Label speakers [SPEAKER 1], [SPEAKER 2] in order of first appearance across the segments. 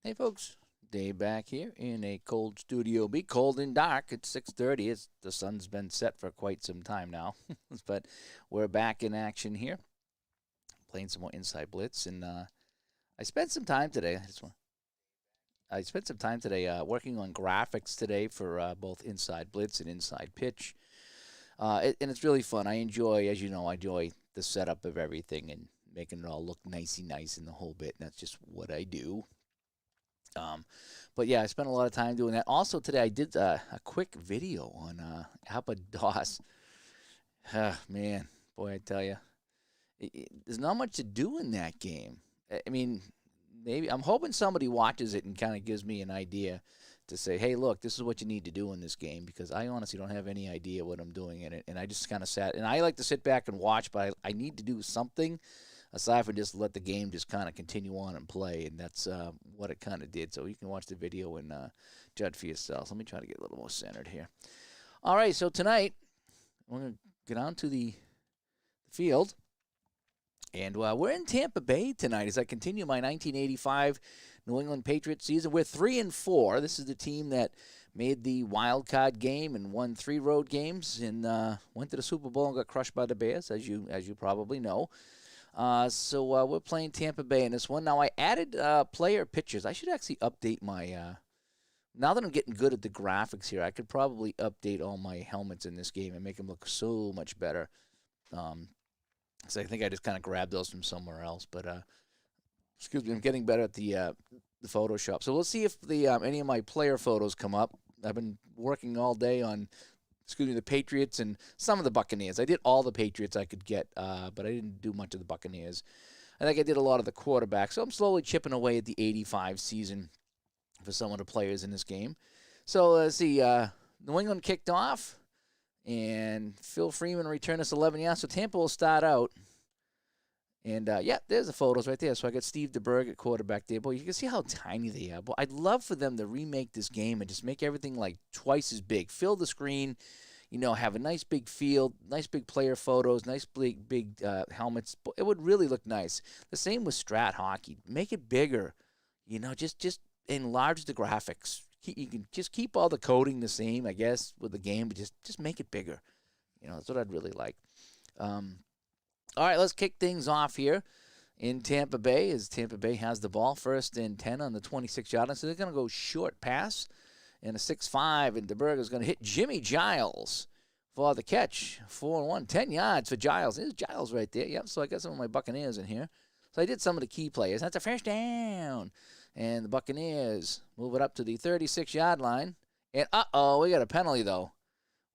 [SPEAKER 1] Hey folks, Dave back here in a cold studio B. Cold and dark. It's 6:30. The sun's been set for quite some time now, but we're back in action here, playing some more Inside Blitz. And I spent some time today. I spent some time today working on graphics today for both Inside Blitz and Inside Pitch, and it's really fun. I enjoy, as you know, I enjoy the setup of everything and making it all look nicey nice in the whole bit. And that's just what I do. Um, but yeah, I spent a lot of time doing that. Also today, I did a quick video on DOS. Man, boy, I tell you, there's not much to do in that game. I mean, maybe I'm hoping somebody watches it and kind of gives me an idea to say, hey, look, this is what you need to do in this game, because I honestly don't have any idea what I'm doing in it. And I just kind of sat, and I like to sit back and watch, but I need to do something aside from just let the game just kind of continue on and play, and that's what it kind of did. So you can watch the video and judge for yourselves. Let me try to get a little more centered here. All right, so tonight we're going to get on to the field, and we're in Tampa Bay tonight as I continue my 1985 New England Patriots season. We're 3-4. This is the team that made the wild card game and won 3 road games and went to the Super Bowl and got crushed by the Bears, as you probably know. So we're playing Tampa Bay in this one. Now, I added player pictures. I should actually update my now that I'm getting good at the graphics here, I could probably update all my helmets in this game and make them look so much better. So I think I just kind of grabbed those from somewhere else. But, excuse me, I'm getting better at the Photoshop. So we'll see if the any of my player photos come up. I've been working all day on the Patriots and some of the Buccaneers. I did all the Patriots I could get, but I didn't do much of the Buccaneers. I think I did a lot of the quarterbacks. So I'm slowly chipping away at the 85 season for some of the players in this game. So let's see. New England kicked off, and Phil Freeman returned us 11 yards. So Tampa will start out. And, yeah, there's the photos right there. So I got Steve DeBerg at quarterback there. Boy, you can see how tiny they are. Boy, I'd love for them to remake this game and just make everything like twice as big. Fill the screen, have a nice big field, nice big player photos, nice big helmets. It would really look nice. The same with Strat Hockey. Make it bigger. Just enlarge the graphics. You can just keep all the coding the same, I guess, with the game, but just make it bigger. That's what I'd really like. All right, let's kick things off here in Tampa Bay as Tampa Bay has the ball. 1st and 10 on the 26-yard line. So they're going to go short pass and a 6-5, and DeBerg is going to hit Jimmy Giles for the catch. 4-1, 10 yards for Giles. There's Giles right there. Yep, so I got some of my Buccaneers in here. So I did some of the key players. That's a first down. And the Buccaneers move it up to the 36-yard line. And, we got a penalty, though.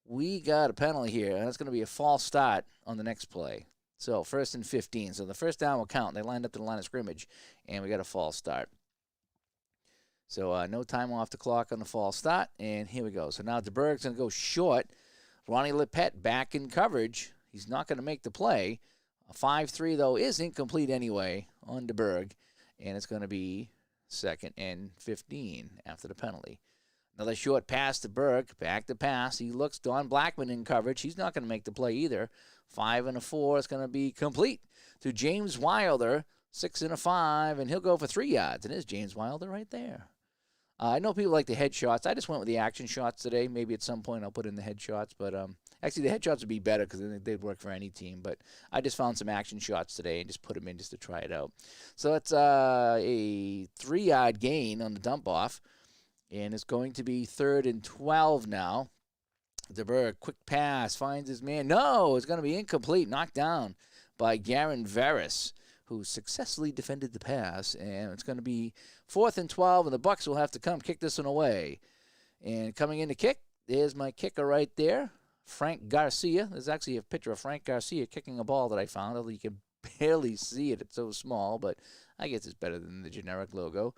[SPEAKER 1] We got a penalty here, and that's going to be a false start on the next play. So 1st and 15. So the first down will count. They lined up to the line of scrimmage, and we got a false start. So no time off the clock on the false start, and here we go. So now DeBerg's going to go short. Ronnie Lippett back in coverage. He's not going to make the play. A 5-3, though, is incomplete anyway on DeBerg, and it's going to be 2nd and 15 after the penalty. Another short pass to Berg. Back to pass. He looks Don Blackman in coverage. He's not going to make the play either. 5 and a 4. It's going to be complete to James Wilder. 6 and a 5, and he'll go for 3 yards. And there's James Wilder right there. I know people like the headshots. I just went with the action shots today. Maybe at some point I'll put in the headshots. But actually, the headshots would be better because they'd work for any team. But I just found some action shots today and just put them in just to try it out. So it's a 3-yard gain on the dump off. And it's going to be 3rd and 12 now. DeBerg, quick pass, finds his man. No, it's going to be incomplete, knocked down by Garen Veris, who successfully defended the pass. And it's going to be 4th and 12, and the Bucs will have to come kick this one away. And coming in to kick, there's my kicker right there, Frank Garcia. There's actually a picture of Frank Garcia kicking a ball that I found, although you can barely see it. It's so small, but I guess it's better than the generic logo.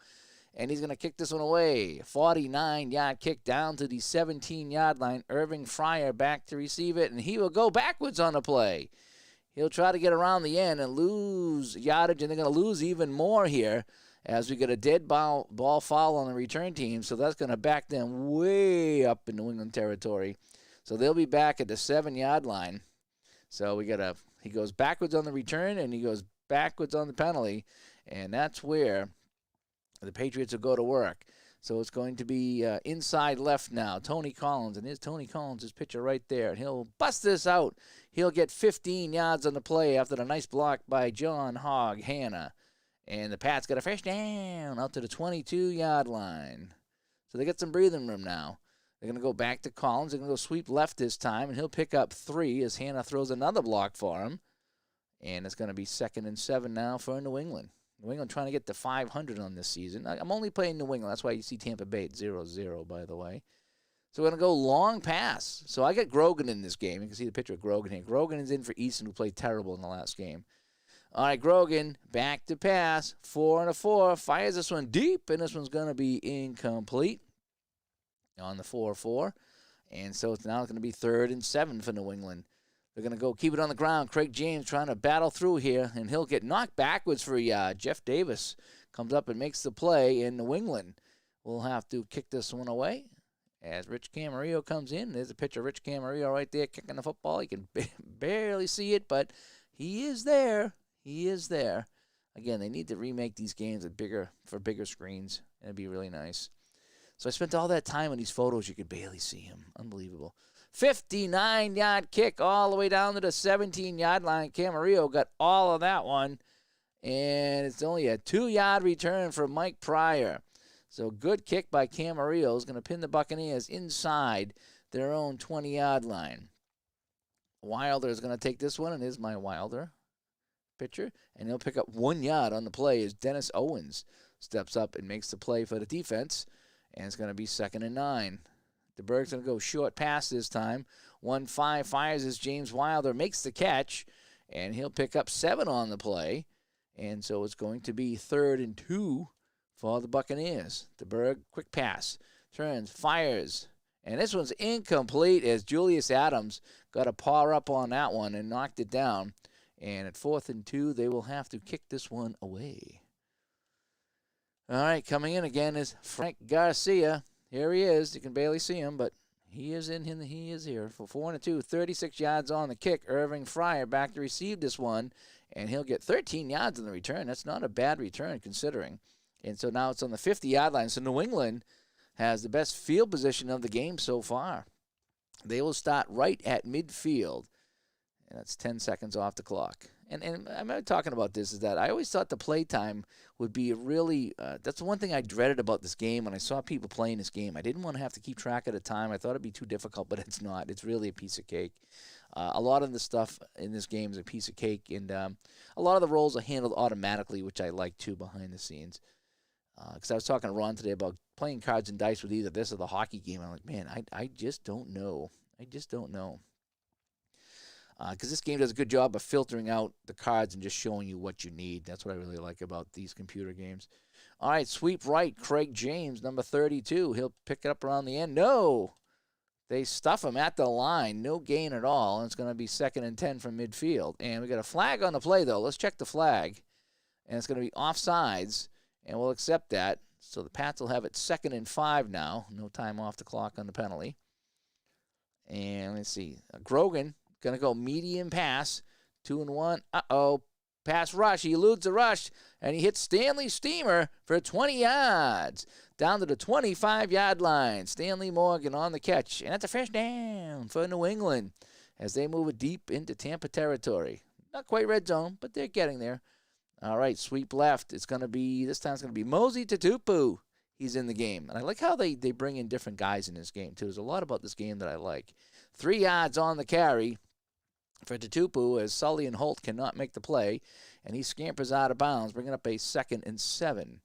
[SPEAKER 1] And he's going to kick this one away. 49-yard kick down to the 17-yard line. Irving Fryer back to receive it, and he will go backwards on the play. He'll try to get around the end and lose yardage, and they're going to lose even more here as we get a dead ball foul on the return team. So that's going to back them way up in New England territory. So they'll be back at the 7-yard line. So he goes backwards on the return, and he goes backwards on the penalty, and that's where The Patriots will go to work. So it's going to be inside left now. Tony Collins, and here's Tony Collins, his pitcher right there. And he'll bust this out. He'll get 15 yards on the play after the nice block by John Hogg Hanna. And the Pats got a first down out to the 22-yard line. So they get some breathing room now. They're going to go back to Collins. They're going to go sweep left this time, and he'll pick up 3 as Hanna throws another block for him. And it's going to be 2nd and 7 now for New England. New England trying to get to 500 on this season. I'm only playing New England. That's why you see Tampa Bay at 0-0, by the way. So we're going to go long pass. So I got Grogan in this game. You can see the picture of Grogan here. Grogan is in for Easton, who played terrible in the last game. All right, Grogan, back to pass. 4-4. Fires this one deep, and this one's going to be incomplete on the 4-4. And so it's now going to be 3rd and 7 for New England. They're going to go keep it on the ground. Craig James trying to battle through here, and he'll get knocked backwards for a yard. Jeff Davis comes up and makes the play, and New England will have to kick this one away as Rich Camarillo comes in. There's a picture of Rich Camarillo right there kicking the football. You can barely see it, but he is there. He is there. Again, they need to remake these games for bigger screens. It'd be really nice. So I spent all that time on these photos. You could barely see him. Unbelievable. 59-yard kick all the way down to the 17-yard line. Camarillo got all of that one. And it's only a 2-yard return for Mike Pryor. So good kick by Camarillo is going to pin the Buccaneers inside their own 20-yard line. Wilder is going to take this one, and here's my Wilder pitcher. And he'll pick up 1 yard on the play as Dennis Owens steps up and makes the play for the defense. And it's going to be 2nd and 9. DeBerg's going to go short pass this time. 1-5 fires as James Wilder makes the catch, and he'll pick up 7 on the play. And so it's going to be 3rd and 2 for the Buccaneers. DeBerg, quick pass, turns, fires. And this one's incomplete as Julius Adams got a paw up on that one and knocked it down. And at 4th and 2, they will have to kick this one away. All right, coming in again is Frank Garcia. Here he is. You can barely see him, but he is in. He is here for 4-2, 36 yards on the kick. Irving Fryer back to receive this one, and he'll get 13 yards on the return. That's not a bad return considering. And so now it's on the 50-yard line. So New England has the best field position of the game so far. They will start right at midfield, and that's 10 seconds off the clock. And I'm talking about this is that I always thought the play time would be really that's the one thing I dreaded about this game when I saw people playing this game. I didn't want to have to keep track of the time. I thought it'd be too difficult, but it's not. It's really a piece of cake. A lot of the stuff in this game is a piece of cake, and a lot of the roles are handled automatically, which I like too behind the scenes. Because I was talking to Ron today about playing cards and dice with either this or the hockey game. I'm like, man, I just don't know. I just don't know. Because this game does a good job of filtering out the cards and just showing you what you need. That's what I really like about these computer games. All right, sweep right, Craig James, number 32. He'll pick it up around the end. No! They stuff him at the line. No gain at all. And it's going to be 2nd and 10 from midfield. And we got a flag on the play, though. Let's check the flag. And it's going to be offsides, and we'll accept that. So the Pats will have it 2nd and 5 now. No time off the clock on the penalty. And let's see. Grogan. Going to go medium pass, 2-1. Uh-oh. Pass rush. He eludes the rush, and he hits Stanley Steamer for 20 yards. Down to the 25-yard line. Stanley Morgan on the catch. And that's a first down for New England as they move it deep into Tampa territory. Not quite red zone, but they're getting there. All right, sweep left. It's going to be, this time it's going to be Mosey Tutupu. He's in the game. And I like how they bring in different guys in this game, too. There's a lot about this game that I like. 3 yards on the carry for Tutupu as Sully and Holt cannot make the play, and he scampers out of bounds, bringing up a 2nd and 7.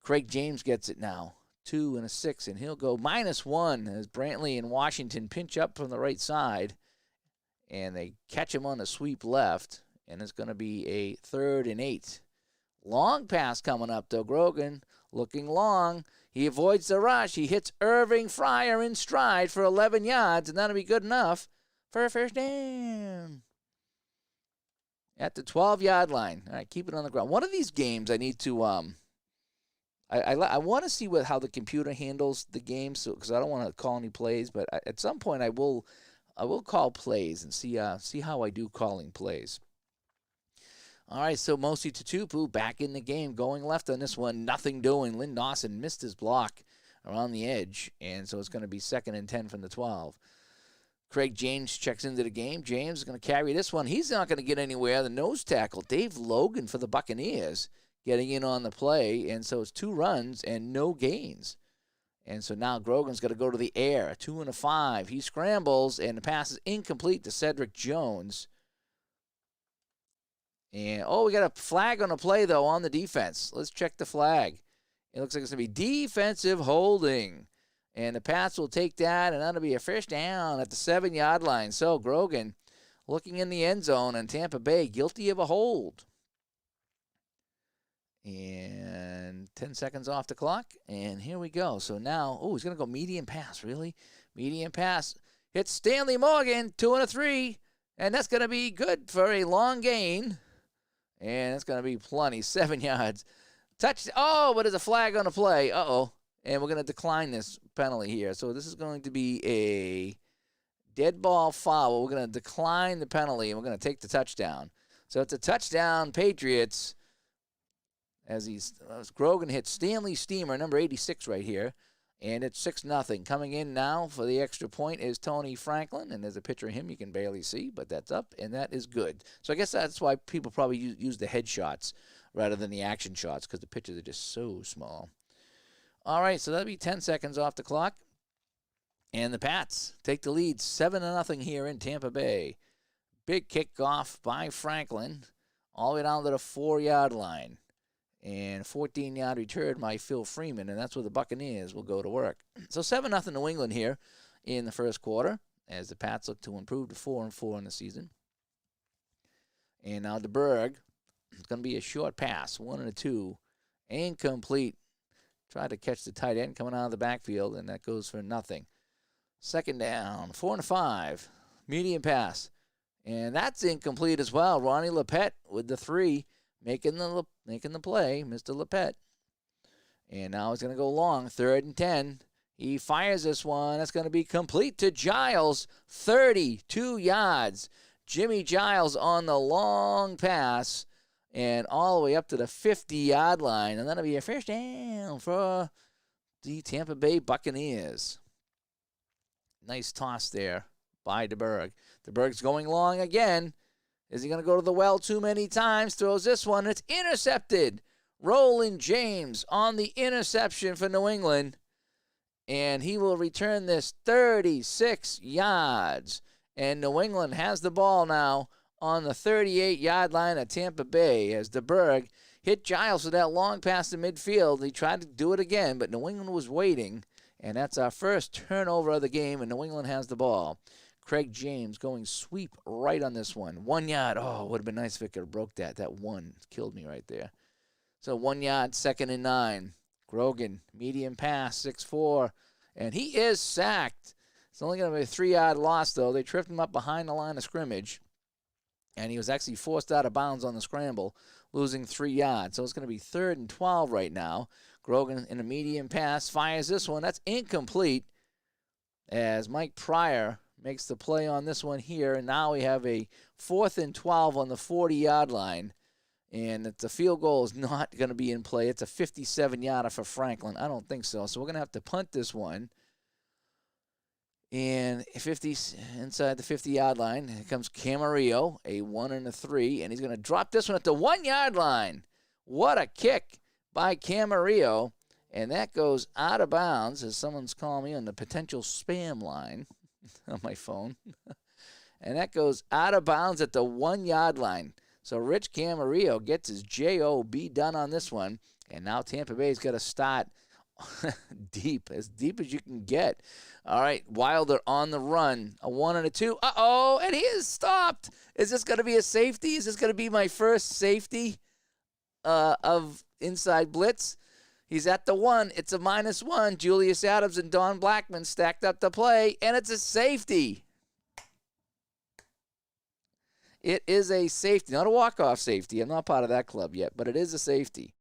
[SPEAKER 1] Craig James gets it now, 2 and a 6, and he'll go -1 as Brantley and Washington pinch up from the right side, and they catch him on the sweep left, and it's going to be a 3rd and 8. Long pass coming up, though. Grogan looking long. He avoids the rush. He hits Irving Fryer in stride for 11 yards, and that'll be good enough for a first down at the 12-yard line. All right, keep it on the ground. One of these games I need to I want to see how the computer handles the game, so because I don't want to call any plays, but at some point I will call plays and see how I do calling plays. All right, so Mosi Tutupu back in the game, going left on this one. Nothing doing. Lynn Dawson missed his block around the edge, and so it's going to be 2nd and 10 from the 12. Craig James checks into the game. James is going to carry this one. He's not going to get anywhere. The nose tackle, Dave Logan for the Buccaneers, getting in on the play, and so it's 2 runs and no gains. And so now Grogan's got to go to the air, a 2 and a 5. He scrambles, and the pass is incomplete to Cedric Jones. And, we got a flag on a play, though, on the defense. Let's check the flag. It looks like it's going to be defensive holding. And the Pats will take that, and that'll be a first down at the 7-yard line. So Grogan looking in the end zone, and Tampa Bay guilty of a hold. And 10 seconds off the clock, and here we go. So now, he's going to go medium pass, really? Medium pass. Hits Stanley Morgan, 2 and a 3, and that's going to be good for a long gain. And it's going to be plenty, 7 yards. But there's a flag on the play. And we're going to decline this penalty here. So this is going to be a dead ball foul. We're going to decline the penalty, and we're going to take the touchdown. So it's a touchdown, Patriots, as Grogan hits Stanley Steamer, number 86 right here, and it's 6-0. Coming in now for the extra point is Tony Franklin, and there's a picture of him you can barely see, but that's up, and that is good. So I guess that's why people probably use the headshots rather than the action shots, because the pictures are just so small. All right, so that'll be 10 seconds off the clock. And the Pats take the lead 7-0 here in Tampa Bay. Big kickoff by Franklin all the way down to the 4-yard line. And 14-yard return by Phil Freeman, and that's where the Buccaneers will go to work. So 7-0 New England here in the first quarter as the Pats look to improve to 4-4 in the season. And now DeBerg, it's going to be a short pass, 1 and a 2, incomplete. Tried to catch the tight end coming out of the backfield, and that goes for nothing. 2nd down, 4 and 5, medium pass. And that's incomplete as well. Ronnie Lepet with the 3, making the play, Mr. Lepet. And now he's going to go long, 3rd and 10. He fires this one. That's going to be complete to Giles, 32 yards. Jimmy Giles on the long pass. And all the way up to the 50-yard line. And that'll be a first down for the Tampa Bay Buccaneers. Nice toss there by DeBerg. DeBerg's going long again. Is he going to go to the well too many times? Throws this one. It's intercepted. Roland James on the interception for New England. And he will return this 36 yards. And New England has the ball now on the 38-yard line of Tampa Bay as DeBerg hit Giles with that long pass to midfield. He tried to do it again, but New England was waiting, and that's our first turnover of the game, and New England has the ball. Craig James going sweep right on this one. 1 yard. Oh, it would have been nice if it could have broke that. That one killed me right there. So 1 yard, 2nd and 9. Grogan, medium pass, 6'4", and he is sacked. It's only going to be a 3-yard loss, though. They tripped him up behind the line of scrimmage. And he was actually forced out of bounds on the scramble, losing 3 yards. So it's going to be 3rd and 12 right now. Grogan in a medium pass fires this one. That's incomplete as Mike Pryor makes the play on this one here. And now we have a 4th and 12 on the 40-yard line. And the field goal is not going to be in play. It's a 57-yarder for Franklin. I don't think so. So we're going to have to punt this one. And 50 inside the 50-yard line. Here comes Camarillo, a 1 and a 3, and he's going to drop this one at the 1-yard line. What a kick by Camarillo, and that goes out of bounds as someone's calling me on the potential spam line on my phone. And that goes out of bounds at the 1-yard line. So Rich Camarillo gets his job done on this one, and now Tampa Bay's got to start deep as you can get. All right, Wilder on the run. A 1 and a 2. And he is stopped. Is this going to be a safety? Is this going to be my first safety of inside blitz? He's at the 1. It's a -1. Julius Adams and Don Blackman stacked up the play, and it's a safety. It is a safety, not a walk-off safety. I'm not part of that club yet, but it is a safety.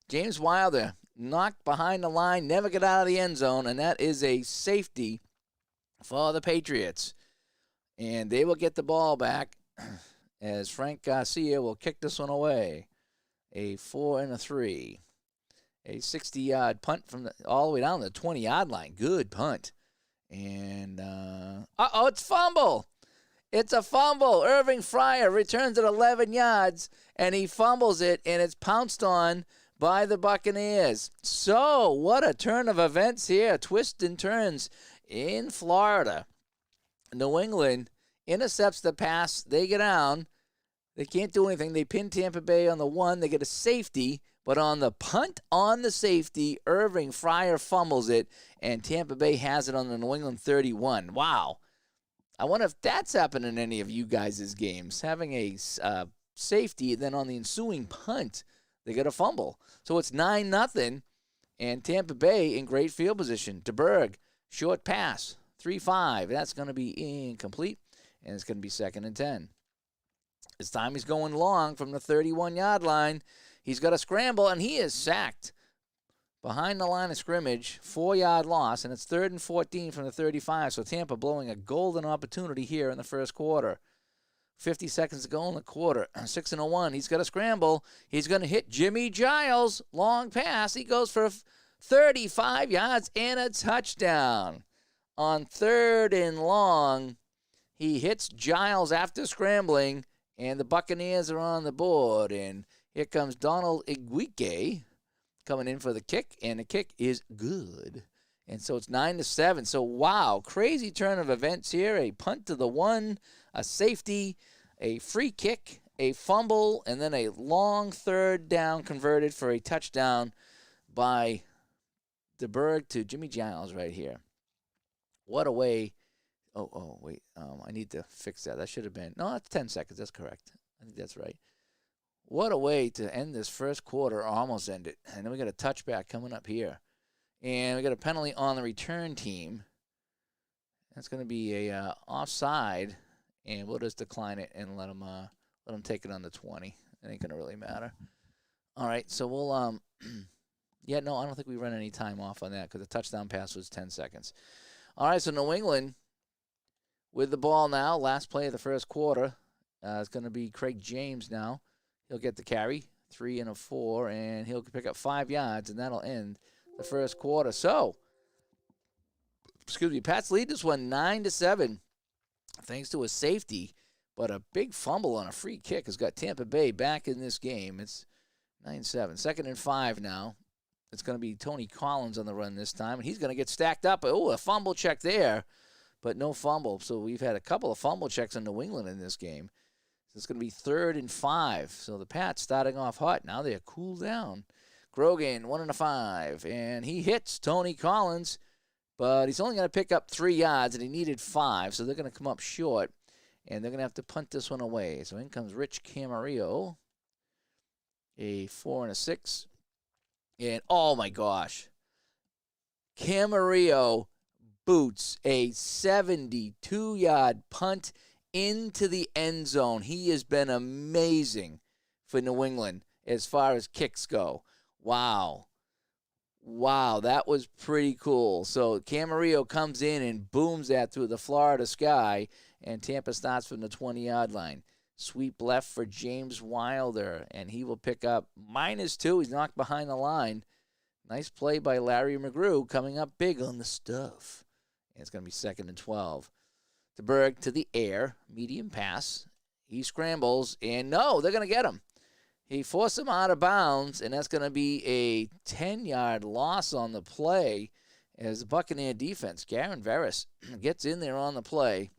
[SPEAKER 1] James Wilder knocked behind the line, never got out of the end zone, and that is a safety for the Patriots. And they will get the ball back as Frank Garcia will kick this one away. A 4 and a 3. A 60-yard punt from all the way down the 20-yard line. Good punt. And, it's fumble. It's a fumble. Irving Fryer returns at 11 yards, and he fumbles it, and it's pounced on by the Buccaneers. So, what a turn of events here. Twists and turns in Florida. New England intercepts the pass. They get down. They can't do anything. They pin Tampa Bay on the 1. They get a safety. But on the punt on the safety, Irving Fryer fumbles it, and Tampa Bay has it on the New England 31. Wow. I wonder if that's happened in any of you guys' games, having a safety, then on the ensuing punt, they get a fumble. So it's 9-0, and Tampa Bay in great field position. DeBerg, short pass, 3-5. That's going to be incomplete, and it's going to be 2nd and 10. This time he's going long from the 31-yard line. He's got a scramble, and he is sacked behind the line of scrimmage, 4-yard loss, and it's 3rd and 14 from the 35. So Tampa blowing a golden opportunity here in the first quarter. 50 seconds to go in the quarter. 6-1. He's got a scramble. He's going to hit Jimmy Giles. Long pass. He goes for 35 yards and a touchdown. On 3rd and long, he hits Giles after scrambling, and the Buccaneers are on the board. And here comes Donald Igwike coming in for the kick, and the kick is good. And so it's 9-7. So, wow, crazy turn of events here. A punt to the 1, a safety, a free kick, a fumble, and then a long 3rd down converted for a touchdown by DeBerg to Jimmy Giles right here. What a way. Oh, wait. I need to fix that. That should have been. No, that's 10 seconds. That's correct. I think that's right. What a way to end this first quarter, or almost end it. And then we got a touchback coming up here. And we got a penalty on the return team. That's going to be a offside, and we'll just decline it and let them take it on the 20. It ain't going to really matter. All right, so we'll I don't think we run any time off on that because the touchdown pass was 10 seconds. All right, so New England with the ball now. Last play of the first quarter. It's going to be Craig James now. He'll get the carry, 3 and a 4, and he'll pick up 5 yards, and that'll end the first quarter. So, Pats lead this one 9-7, thanks to a safety, but a big fumble on a free kick has got Tampa Bay back in this game. It's 9-7. 2nd and 5 now. It's going to be Tony Collins on the run this time, and he's going to get stacked up. Oh, a fumble check there, but no fumble. So we've had a couple of fumble checks in New England in this game. So it's going to be 3rd and 5. So the Pats starting off hot. Now they're cooled down. Grogan, 1 and a 5, and he hits Tony Collins, but he's only going to pick up 3 yards, and he needed 5, so they're going to come up short, and they're going to have to punt this one away. So in comes Rich Camarillo, a 4 and a 6, and oh my gosh, Camarillo boots a 72-yard punt into the end zone. He has been amazing for New England as far as kicks go. Wow, that was pretty cool. So Camarillo comes in and booms that through the Florida sky, and Tampa starts from the 20-yard line. Sweep left for James Wilder, and he will pick up -2. He's knocked behind the line. Nice play by Larry McGrew, coming up big on the stuff. And it's going to be 2nd and 12. DeBerg to the air, medium pass. He scrambles, and no, they're going to get him. He forced him out of bounds, and that's going to be a 10-yard loss on the play as the Buccaneer defense, Garen Veras, gets in there on the play.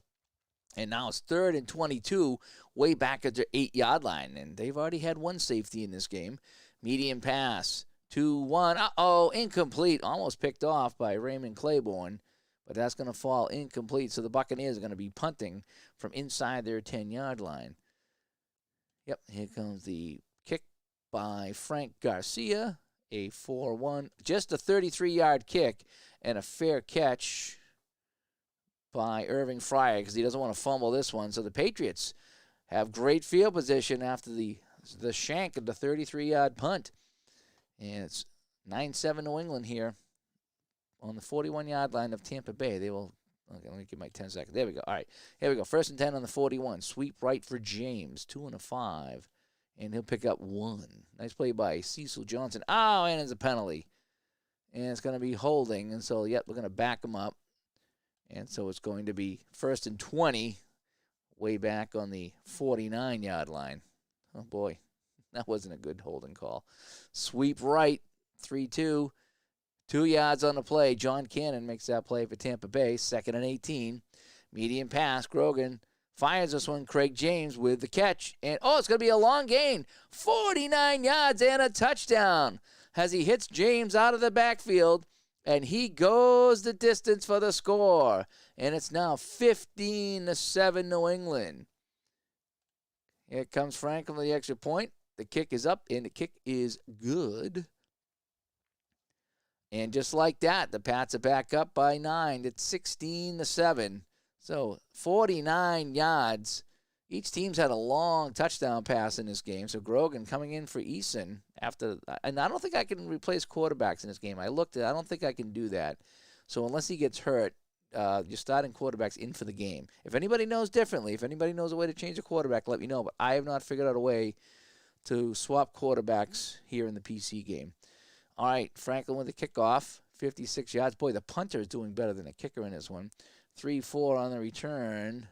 [SPEAKER 1] And now it's 3rd and 22, way back at the 8-yard line. And they've already had one safety in this game. Medium pass, 2-1. Incomplete. Almost picked off by Raymond Claiborne. But that's going to fall incomplete. So the Buccaneers are going to be punting from inside their 10-yard line. Yep, here comes the kick by Frank Garcia. A 4-1. Just a 33-yard kick and a fair catch by Irving Fryer because he doesn't want to fumble this one. So the Patriots have great field position after the shank of the 33-yard punt. And it's 9-7 New England here on the 41-yard line of Tampa Bay. They will Okay, let me give my 10 seconds. There we go. All right, here we go. 1st and 10 on the 41. Sweep right for James. 2 and a 5. And he'll pick up 1. Nice play by Cecil Johnson. Oh, and it's a penalty. And it's going to be holding. And so, yep, we're going to back him up. And so it's going to be 1st and 20, way back on the 49-yard line. Oh, boy. That wasn't a good holding call. Sweep right, 3-2. 2 yards on the play. John Cannon makes that play for Tampa Bay. 2nd and 18. Medium pass. Grogan fires this one. Craig James with the catch. And, it's going to be a long gain. 49 yards and a touchdown as he hits James out of the backfield. And he goes the distance for the score. And it's now 15-7 New England. Here comes Franklin with the extra point. The kick is up, and the kick is good. And just like that, the Pats are back up by 9. It's 16-7. So 49 yards. Each team's had a long touchdown pass in this game. So Grogan coming in for Eason after, and I don't think I can replace quarterbacks in this game. I looked at it. I don't think I can do that. So unless he gets hurt, you're starting quarterbacks in for the game. If anybody knows differently, if anybody knows a way to change a quarterback, let me know. But I have not figured out a way to swap quarterbacks here in the PC game. All right, Franklin with the kickoff, 56 yards. Boy, the punter is doing better than the kicker in this one. 3-4 on the return.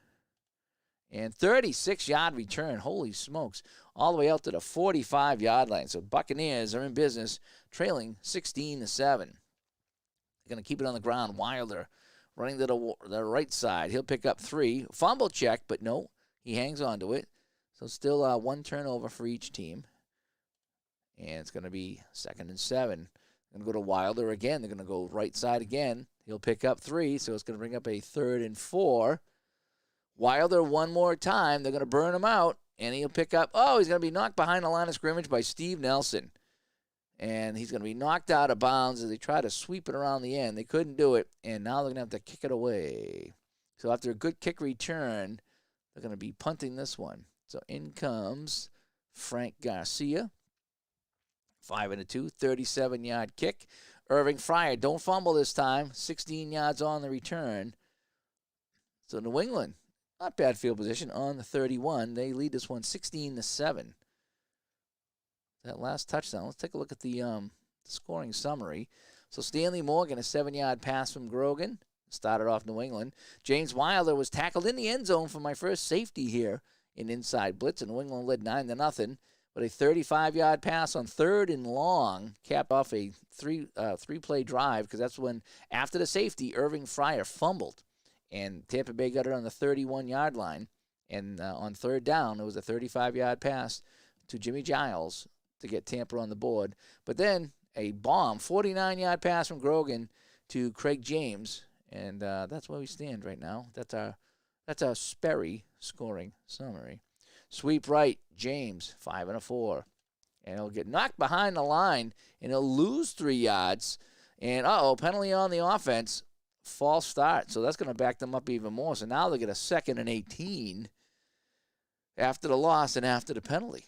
[SPEAKER 1] And 36-yard return. Holy smokes. All the way out to the 45-yard line. So Buccaneers are in business, trailing 16-7. They're going to keep it on the ground. Wilder running to the right side. He'll pick up 3. Fumble check, but no, he hangs on to it. So still 1 turnover for each team. And it's going to be 2nd and 7. Going to go to Wilder again. They're going to go right side again. He'll pick up 3, so it's going to bring up a 3rd and 4. Wilder one more time. They're going to burn him out, and he'll pick up. He's going to be knocked behind the line of scrimmage by Steve Nelson. And he's going to be knocked out of bounds as they try to sweep it around the end. They couldn't do it, and now they're going to have to kick it away. So after a good kick return, they're going to be punting this one. So in comes Frank Garcia. 5 and 2, 37-yard kick. Irving Fryer, don't fumble this time. 16 yards on the return. So New England, not bad field position on the 31. They lead this one 16-7. That last touchdown. Let's take a look at the scoring summary. So Stanley Morgan, a 7-yard pass from Grogan. Started off New England. James Wilder was tackled in the end zone for my first safety here in inside blitz, and New England led 9-0. But a 35-yard pass on 3rd and long capped off a three-play drive, because that's when, after the safety, Irving Fryer fumbled. And Tampa Bay got it on the 31-yard line. And on 3rd down, it was a 35-yard pass to Jimmy Giles to get Tampa on the board. But then a bomb, 49-yard pass from Grogan to Craig James. And that's where we stand right now. That's our Sperry scoring summary. Sweep right, James, 5 and 4. And he'll get knocked behind the line, and he'll lose 3 yards. And, penalty on the offense. False start. So that's going to back them up even more. So now they get a 2nd and 18 after the loss and after the penalty.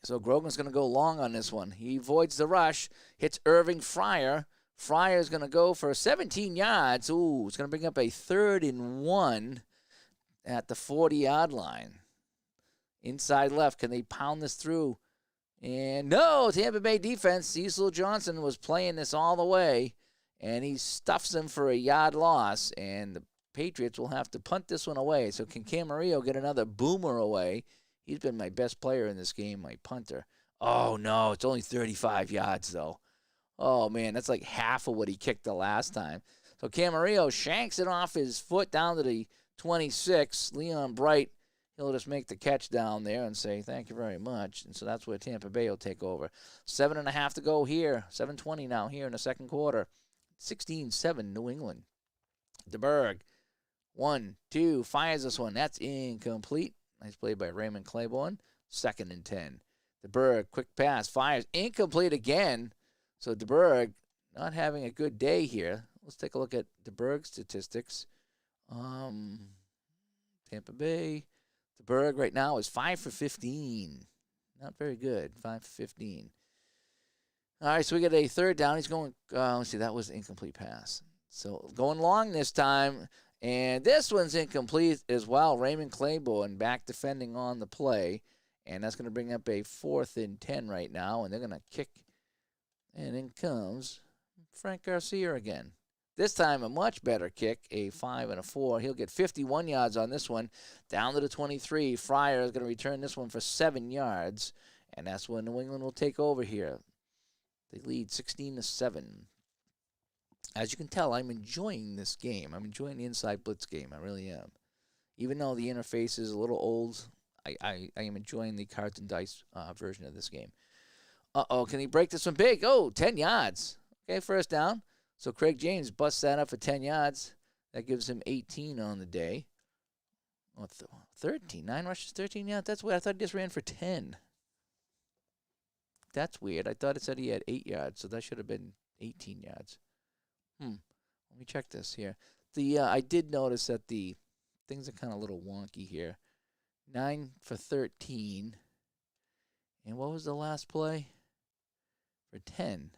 [SPEAKER 1] So Grogan's going to go long on this one. He avoids the rush, hits Irving Fryer. Fryer's going to go for 17 yards. Ooh, it's going to bring up a 3rd and 1 at the 40-yard line. Inside left, can they pound this through? And no, Tampa Bay defense, Cecil Johnson was playing this all the way, and he stuffs him for a yard loss, and the Patriots will have to punt this one away. So can Camarillo get another boomer away? He's been my best player in this game, my punter. Oh, no, it's only 35 yards, though. Oh, man, that's like half of what he kicked the last time. So Camarillo shanks it off his foot down to the 26. Leon Bright, he'll just make the catch down there and say, thank you very much. And so that's where Tampa Bay will take over. 7.5 to go here. 7:20 now here in the second quarter. 16-7 New England. DeBerg, 1-2, fires this one. That's incomplete. Nice play by Raymond Claiborne. 2nd and 10. DeBerg, quick pass, fires. Incomplete again. So DeBerg not having a good day here. Let's take a look at DeBerg's statistics. Tampa Bay. DeBerg right now is 5 for 15. Not very good. 5 for 15. All right, so we get a 3rd down. He's going, let's see, that was an incomplete pass. So going long this time. And this one's incomplete as well. Raymond Claiborne back defending on the play. And that's going to bring up a 4th and 10 right now. And they're going to kick. And in comes Frank Garcia again. This time a much better kick, a 5 and a 4. He'll get 51 yards on this one. Down to the 23. Fryer is going to return this one for 7 yards. And that's when New England will take over here. They lead 16-7. As you can tell, I'm enjoying this game. I'm enjoying the inside blitz game. I really am. Even though the interface is a little old, I am enjoying the cards and dice version of this game. Uh-oh, can he break this one big? Oh, 10 yards. Okay, first down. So Craig James busts that up for 10 yards. That gives him 18 on the day. Oh, 13. 9 rushes, 13 yards. That's weird. I thought he just ran for 10. That's weird. I thought it said he had 8 yards, so that should have been 18 yards. Let me check this here. I did notice that the things are kind of a little wonky here. 9 for 13. And what was the last play? For 10.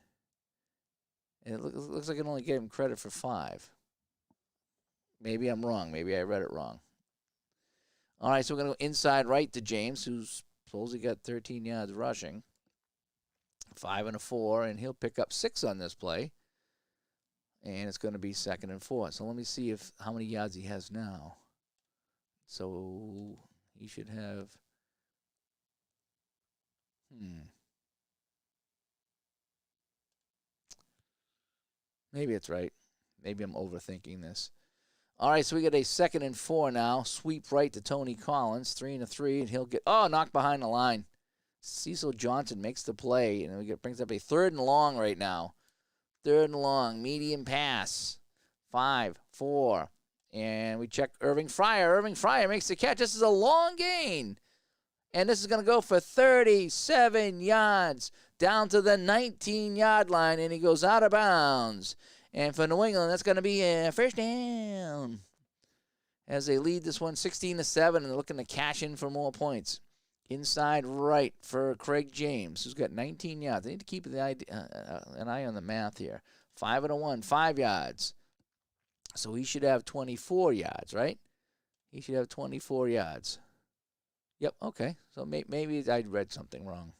[SPEAKER 1] And it looks like it only gave him credit for 5. Maybe I'm wrong. Maybe I read it wrong. All right, so we're going to go inside right to James, who's supposedly got 13 yards rushing. 5 and a 4, and he'll pick up 6 on this play. And it's going to be 2nd and 4. So let me see how many yards he has now. So he should have. Maybe it's right. Maybe I'm overthinking this. All right, so we got a 2nd and 4 now. Sweep right to Tony Collins, 3 and a 3, and he'll get knocked behind the line. Cecil Johnson makes the play, and brings up a 3rd and long right now. 3rd and long, medium pass. 5, 4, and we check Irving Fryer. Irving Fryer makes the catch. This is a long gain, and this is going to go for 37 yards down to the 19-yard line, and he goes out of bounds. And for New England, that's going to be a first down as they lead this one 16-7, and they're looking to cash in for more points. Inside right for Craig James, who's got 19 yards. They need to keep an eye on the math here. 5 and a 1, 5 yards. So he should have 24 yards, right? He should have 24 yards. Yep, okay. So maybe I read something wrong.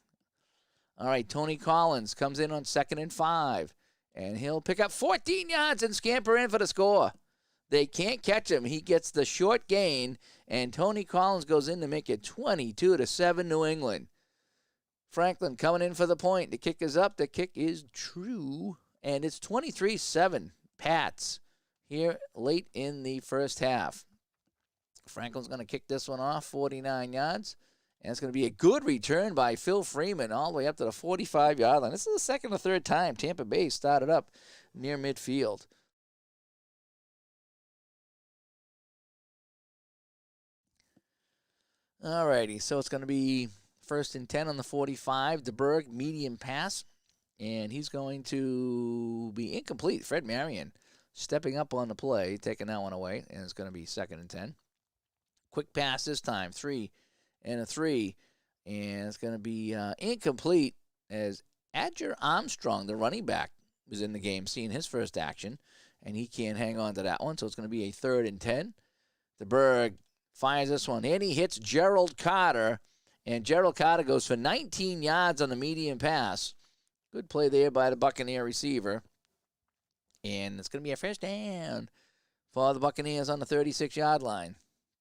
[SPEAKER 1] All right, Tony Collins comes in on 2nd and 5, and he'll pick up 14 yards and scamper in for the score. They can't catch him. He gets the short gain, and Tony Collins goes in to make it 22-7 New England. Franklin coming in for the point. The kick is up. The kick is true, and it's 23-7 Pats here late in the first half. Franklin's going to kick this one off, 49 yards, and it's going to be a good return by Phil Freeman all the way up to the 45-yard line. This is the 2nd or 3rd time Tampa Bay started up near midfield. Alrighty, so it's going to be 1st and 10 on the 45. DeBerg, medium pass, and he's going to be incomplete. Fred Marion stepping up on the play, taking that one away, and it's going to be 2nd and 10. Quick pass this time, 3 and a 3, and it's going to be incomplete as Adger Armstrong, the running back, was in the game, seeing his first action, and he can't hang on to that one, so it's going to be a 3rd and 10. DeBerg fires this one, and he hits Gerald Carter, and Gerald Carter goes for 19 yards on the medium pass. Good play there by the Buccaneer receiver. And it's going to be a first down for the Buccaneers on the 36-yard line.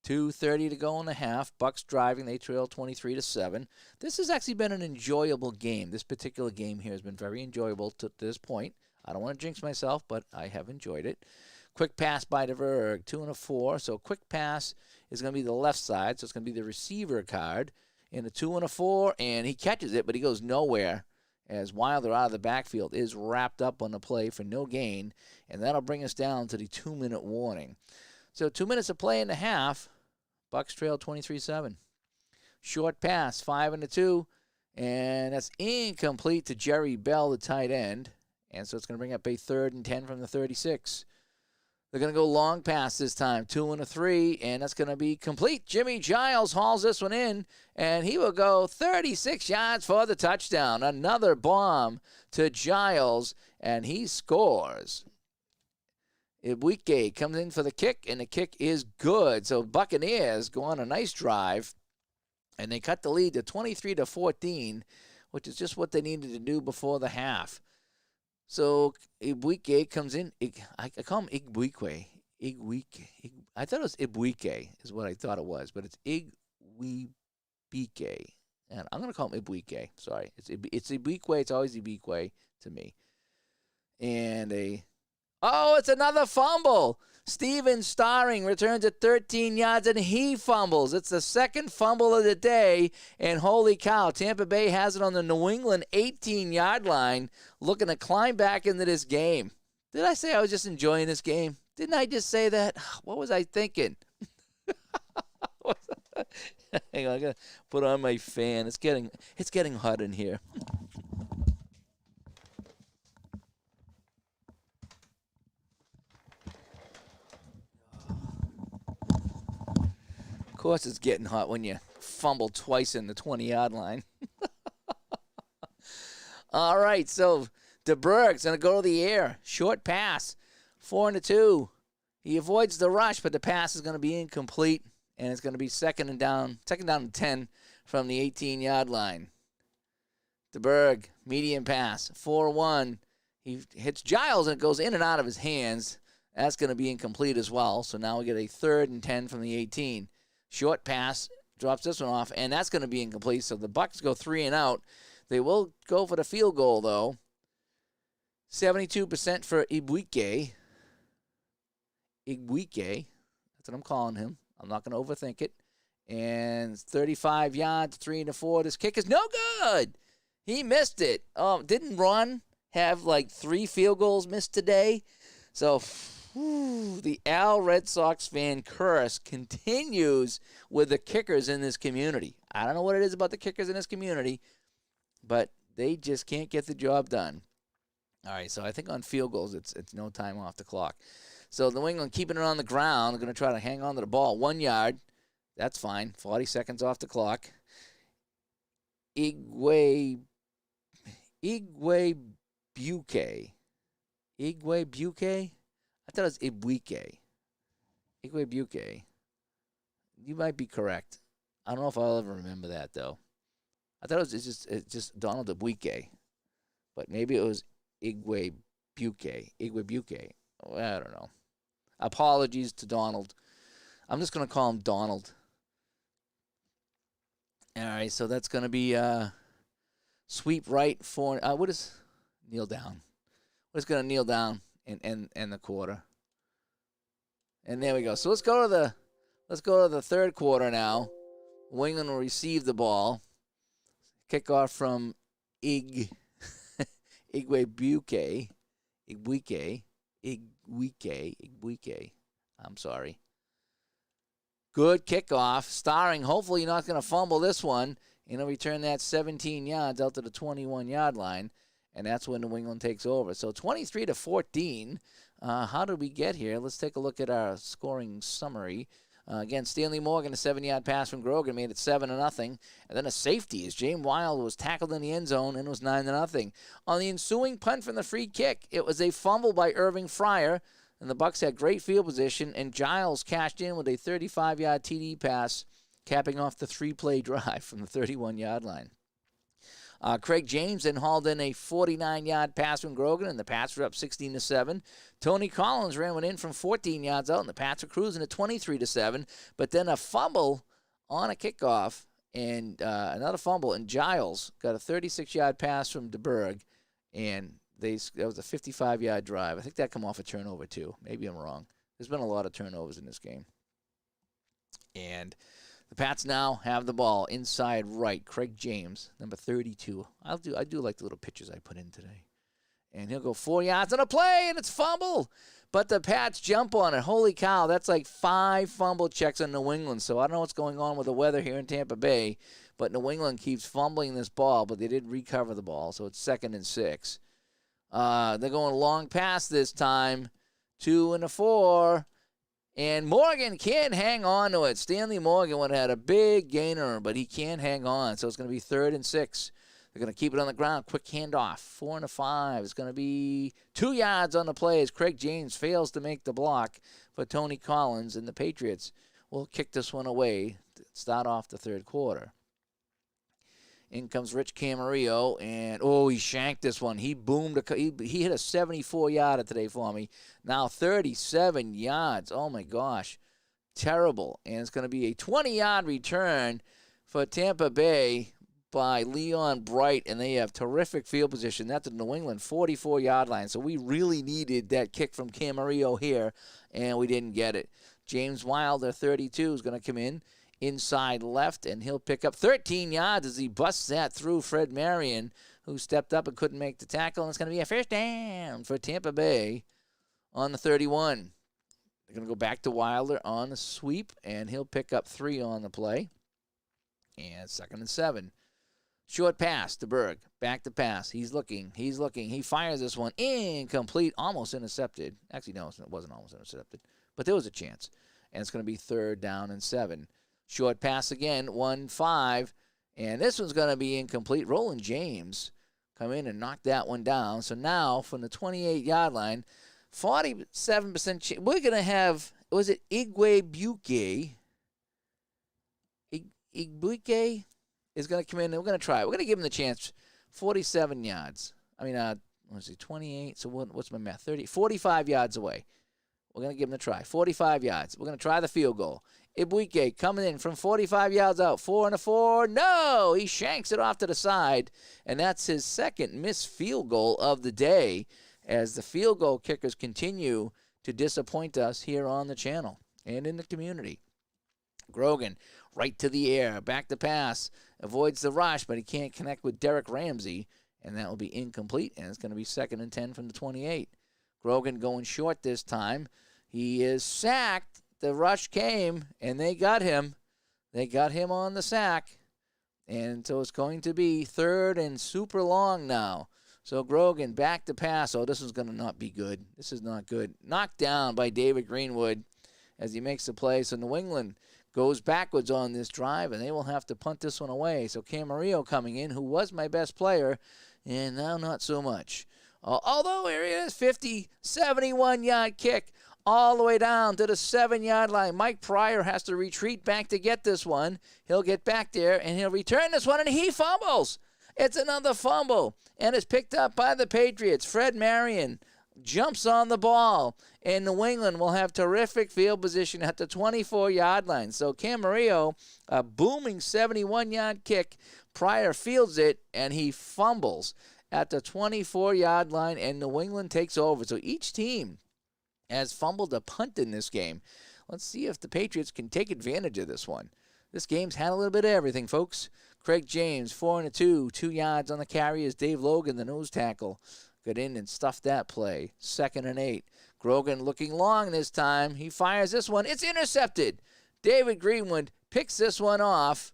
[SPEAKER 1] 2:30 to go in the half. Bucs driving. They trail 23-7. This has actually been an enjoyable game. This particular game here has been very enjoyable to this point. I don't want to jinx myself, but I have enjoyed it. Quick pass by DeVerg, 2 and a 4. So quick pass is going to be the left side, so it's going to be the receiver card. In a 2 and a 4, and he catches it, but he goes nowhere as Wilder out of the backfield is wrapped up on the play for no gain, and that'll bring us down to the 2-minute warning. So 2 minutes of play in the half. Bucs trail 23-7. Short pass, 5 and a 2, and that's incomplete to Jerry Bell, the tight end. And so it's going to bring up a 3rd and 10 from the 36. They're going to go long pass this time, 2 and a 3, and that's going to be complete. Jimmy Giles hauls this one in, and he will go 36 yards for the touchdown. Another bomb to Giles, and he scores. Ibuike comes in for the kick, and the kick is good. So Buccaneers go on a nice drive, and they cut the lead to 23-14, which is just what they needed to do before the half. So Ibuike comes in. I call him Ibuike. I thought it was Ibuike is what I thought it was, but it's Ibuike. And I'm going to call him Ibuike. Sorry. It's Ibuike. It's always Ibuike to me. And it's another fumble. Steven Starring returns at 13 yards, and he fumbles. It's the second fumble of the day, and holy cow, Tampa Bay has it on the New England 18-yard line, looking to climb back into this game. Did I say I was just enjoying this game? Didn't I just say that? What was I thinking? Hang on, I gotta put on my fan. It's getting hot in here. Of course it's getting hot when you fumble twice in the 20-yard line. All right, so DeBerg's going to go to the air. Short pass, 4-2. He avoids the rush, but the pass is going to be incomplete, and it's going to be second down and 10 from the 18-yard line. DeBerg, medium pass, 4-1. He hits Giles, and it goes in and out of his hands. That's going to be incomplete as well, so now we get a 3rd and 10 from the 18. Short pass, drops this one off, and that's going to be incomplete. So the Bucs go 3 and out. They will go for the field goal, though. 72% for Ibuike. That's what I'm calling him. I'm not going to overthink it. And 35 yards, 3-4. This kick is no good. He missed it. Didn't Ron have like 3 field goals missed today? So the Al Red Sox fan curse continues with the kickers in this community. I don't know what it is about the kickers in this community, but they just can't get the job done. All right, so I think on field goals, it's no time off the clock. So New England keeping it on the ground. They're going to try to hang on to the ball. 1 yard. That's fine. 40 seconds off the clock. Igwe Buque. I thought it was Ibuike. Buque. You might be correct. I don't know if I'll ever remember that, though. I thought it was just Donald Ibuike. But maybe it was Buque. Well, I don't know. Apologies to Donald. I'm just going to call him Donald. All right, so that's going to be sweep right for what is kneel down. What is going to kneel down and the quarter. And there we go. So let's go to the third quarter now. New England will receive the ball. Kickoff from Ibuike. I'm sorry. Good kickoff. Starring. Hopefully you're not going to fumble this one. And he'll return that 17 yards out to the 21-yard line. And that's when New England takes over. So 23-14. How did we get here? Let's take a look at our scoring summary. Again, Stanley Morgan, a 7-yard pass from Grogan, made it 7-0. And then a safety as James Wild was tackled in the end zone and it was 9-0. On the ensuing punt from the free kick, it was a fumble by Irving Fryer. And the Bucs had great field position, and Giles cashed in with a 35-yard TD pass, capping off the 3-play drive from the 31-yard line. Craig James then hauled in a 49-yard pass from Grogan, and the Pats were up 16-7. Tony Collins ran one in from 14 yards out, and the Pats were cruising at 23-7. But then a fumble on a kickoff, and another fumble, and Giles got a 36-yard pass from DeBerg, and that was a 55-yard drive. I think that come off a turnover, too. Maybe I'm wrong. There's been a lot of turnovers in this game. And the Pats now have the ball inside right. Craig James, number 32. I do like the little pictures I put in today. And he'll go 4 yards on a play, and it's fumble. But the Pats jump on it. Holy cow, that's like 5 fumble checks on New England. So I don't know what's going on with the weather here in Tampa Bay. But New England keeps fumbling this ball, but they did recover the ball. So it's 2nd and 6. They're going long pass this time. 2-4. And Morgan can't hang on to it. Stanley Morgan would have had a big gainer, but he can't hang on. So it's going to be 3rd and 6. They're going to keep it on the ground. Quick handoff. 4 and a 5. It's going to be 2 yards on the play as Craig James fails to make the block for Tony Collins, and the Patriots will kick this one away to start off the third quarter. In comes Rich Camarillo, and he shanked this one. He boomed. He hit a 74-yarder today for me. Now 37 yards. Oh, my gosh. Terrible. And it's going to be a 20-yard return for Tampa Bay by Leon Bright, and they have terrific field position. That's the New England 44-yard line. So we really needed that kick from Camarillo here, and we didn't get it. James Wilder, 32, is going to come in inside left, and he'll pick up 13 yards as he busts that through Fred Marion, who stepped up and couldn't make the tackle. And it's going to be a first down for Tampa Bay on the 31. They're going to go back to Wilder on the sweep, and he'll pick up 3 on the play. And 2nd and 7. Short pass to Berg. Back to pass. He's looking. He fires this one. Incomplete. Almost intercepted. Actually, no, it wasn't almost intercepted. But there was a chance. And it's going to be 3rd down and 7. Short pass again, 1-5, and this one's going to be incomplete. Roland James come in and knock that one down. So now from the 28-yard line, 47% chance. We're going to have, was it Igwe Igbuike is going to come in, and we're going to try it. We're going to give him the chance. 47 yards. I mean, let's see, 28. So what's my math? 45 yards away. We're going to give him a try. 45 yards. We're going to try the field goal. Ibuike coming in from 45 yards out. 4 and a 4. No! He shanks it off to the side. And that's his second missed field goal of the day as the field goal kickers continue to disappoint us here on the channel and in the community. Grogan right to the air. Back to pass. Avoids the rush, but he can't connect with Derek Ramsey. And that will be incomplete. And it's going to be 2nd and 10 from the 28. Grogan going short this time. He is sacked. The rush came, and they got him. They got him on the sack. And so it's going to be 3rd and super long now. So Grogan back to pass. Oh, this is going to not be good. This is not good. Knocked down by David Greenwood as he makes the play. So New England goes backwards on this drive, and they will have to punt this one away. So Camarillo coming in, who was my best player, and now not so much. Although here it is, 71-yard kick all the way down to the 7-yard line. Mike Pryor has to retreat back to get this one. He'll get back there, and he'll return this one, and he fumbles. It's another fumble, and it's picked up by the Patriots. Fred Marion jumps on the ball, and New England will have terrific field position at the 24-yard line. So Camarillo, a booming 71-yard kick. Pryor fields it, and he fumbles at the 24-yard line, and New England takes over. So each team has fumbled a punt in this game. Let's see if the Patriots can take advantage of this one. This game's had a little bit of everything, folks. Craig James, 4 and 2, 2 yards on the carry as Dave Logan, the nose tackle, got in and stuffed that play. 2nd and 8. Grogan looking long this time. He fires this one. It's intercepted. David Greenwood picks this one off.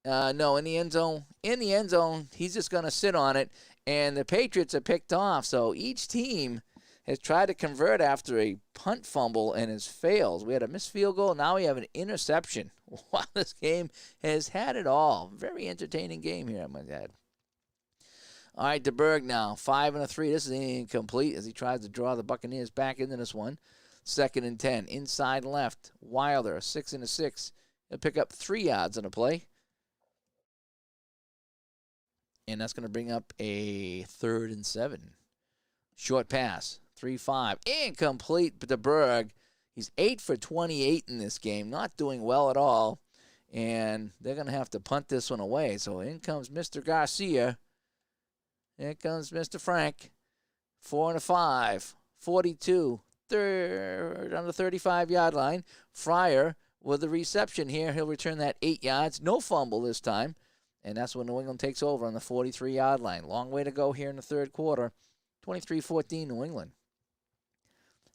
[SPEAKER 1] No, in the end zone. In the end zone, he's just going to sit on it, and the Patriots are picked off. So each team has tried to convert after a punt fumble and has failed. We had a missed field goal. Now we have an interception. Wow, this game has had it all. Very entertaining game here, I might add. All right, DeBerg now, 5 and 3. This is incomplete as he tries to draw the Buccaneers back into this one. 2nd and 10. Inside left. Wilder, 6 and 6. He'll pick up 3 yards on a play. And that's going to bring up a 3rd and 7. Short pass. 3-5. Incomplete to Berg. He's 8 for 28 in this game. Not doing well at all. And they're going to have to punt this one away. So in comes Mr. Garcia. Here comes Mr. Frank. 4 and 5. 42. 3rd on the 35-yard line. Fryer with the reception here. He'll return that 8 yards. No fumble this time. And that's when New England takes over on the 43-yard line. Long way to go here in the third quarter. 23-14 New England.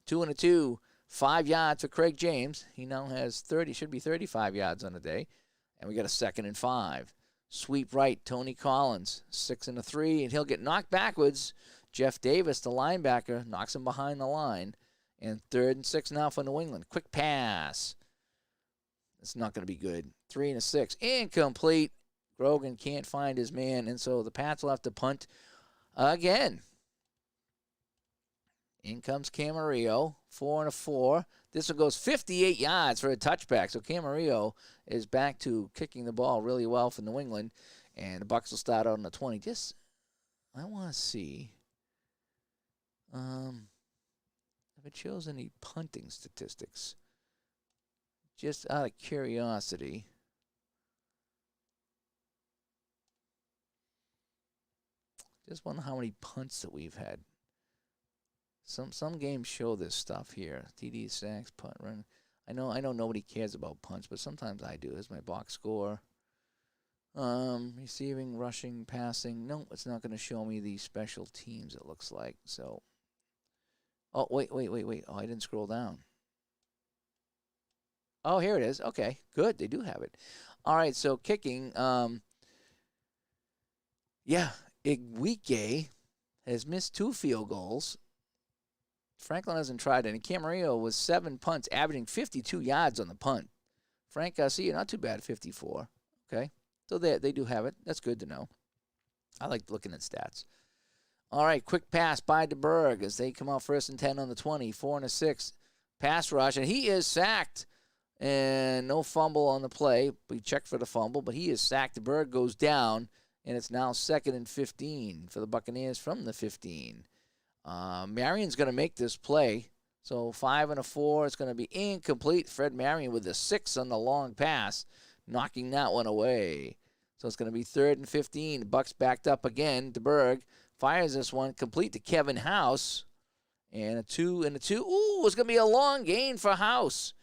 [SPEAKER 1] 2 and 2, 5 yards for Craig James. He now has 30, should be 35 yards on the day. And we got a 2nd and 5. Sweep right, Tony Collins, 6 and 3, and he'll get knocked backwards. Jeff Davis, the linebacker, knocks him behind the line. And 3rd and 6 now for New England. Quick pass. It's not going to be good. 3 and 6. Incomplete. Grogan can't find his man, and so the Pats will have to punt again. In comes Camarillo, 4 and a 4. This one goes 58 yards for a touchback. So Camarillo is back to kicking the ball really well for New England, and the Bucs will start out on the 20. I want to see if it shows any punting statistics. Just out of curiosity. Just wonder how many punts that we've had. Some games show this stuff here. TD, sacks, punt, run. I know nobody cares about punts, but sometimes I do. Here's my box score. Receiving, rushing, passing. No, it's not going to show me the special teams, it looks like. So, oh, wait. Oh, I didn't scroll down. Oh, here it is. Okay, good. They do have it. All right, so kicking. Igwike has missed 2 field goals. Franklin hasn't tried any. Camarillo was 7 punts, averaging 52 yards on the punt. Frank Garcia, not too bad, 54. Okay, so they do have it. That's good to know. I like looking at stats. All right, quick pass by DeBerg as they come out 1st and 10 on the 20, 4 and a 6. Pass rush, and he is sacked. And no fumble on the play. We checked for the fumble, but he is sacked. DeBerg goes down, and it's now 2nd and 15 for the Buccaneers from the 15. Marion's going to make this play. So 5 and a 4. It's going to be incomplete. Fred Marion with a 6 on the long pass, knocking that one away. So it's going to be 3rd and 15. Bucs backed up again. DeBerg fires this one complete to Kevin House. And a 2 and a 2. Ooh, it's going to be a long gain for House.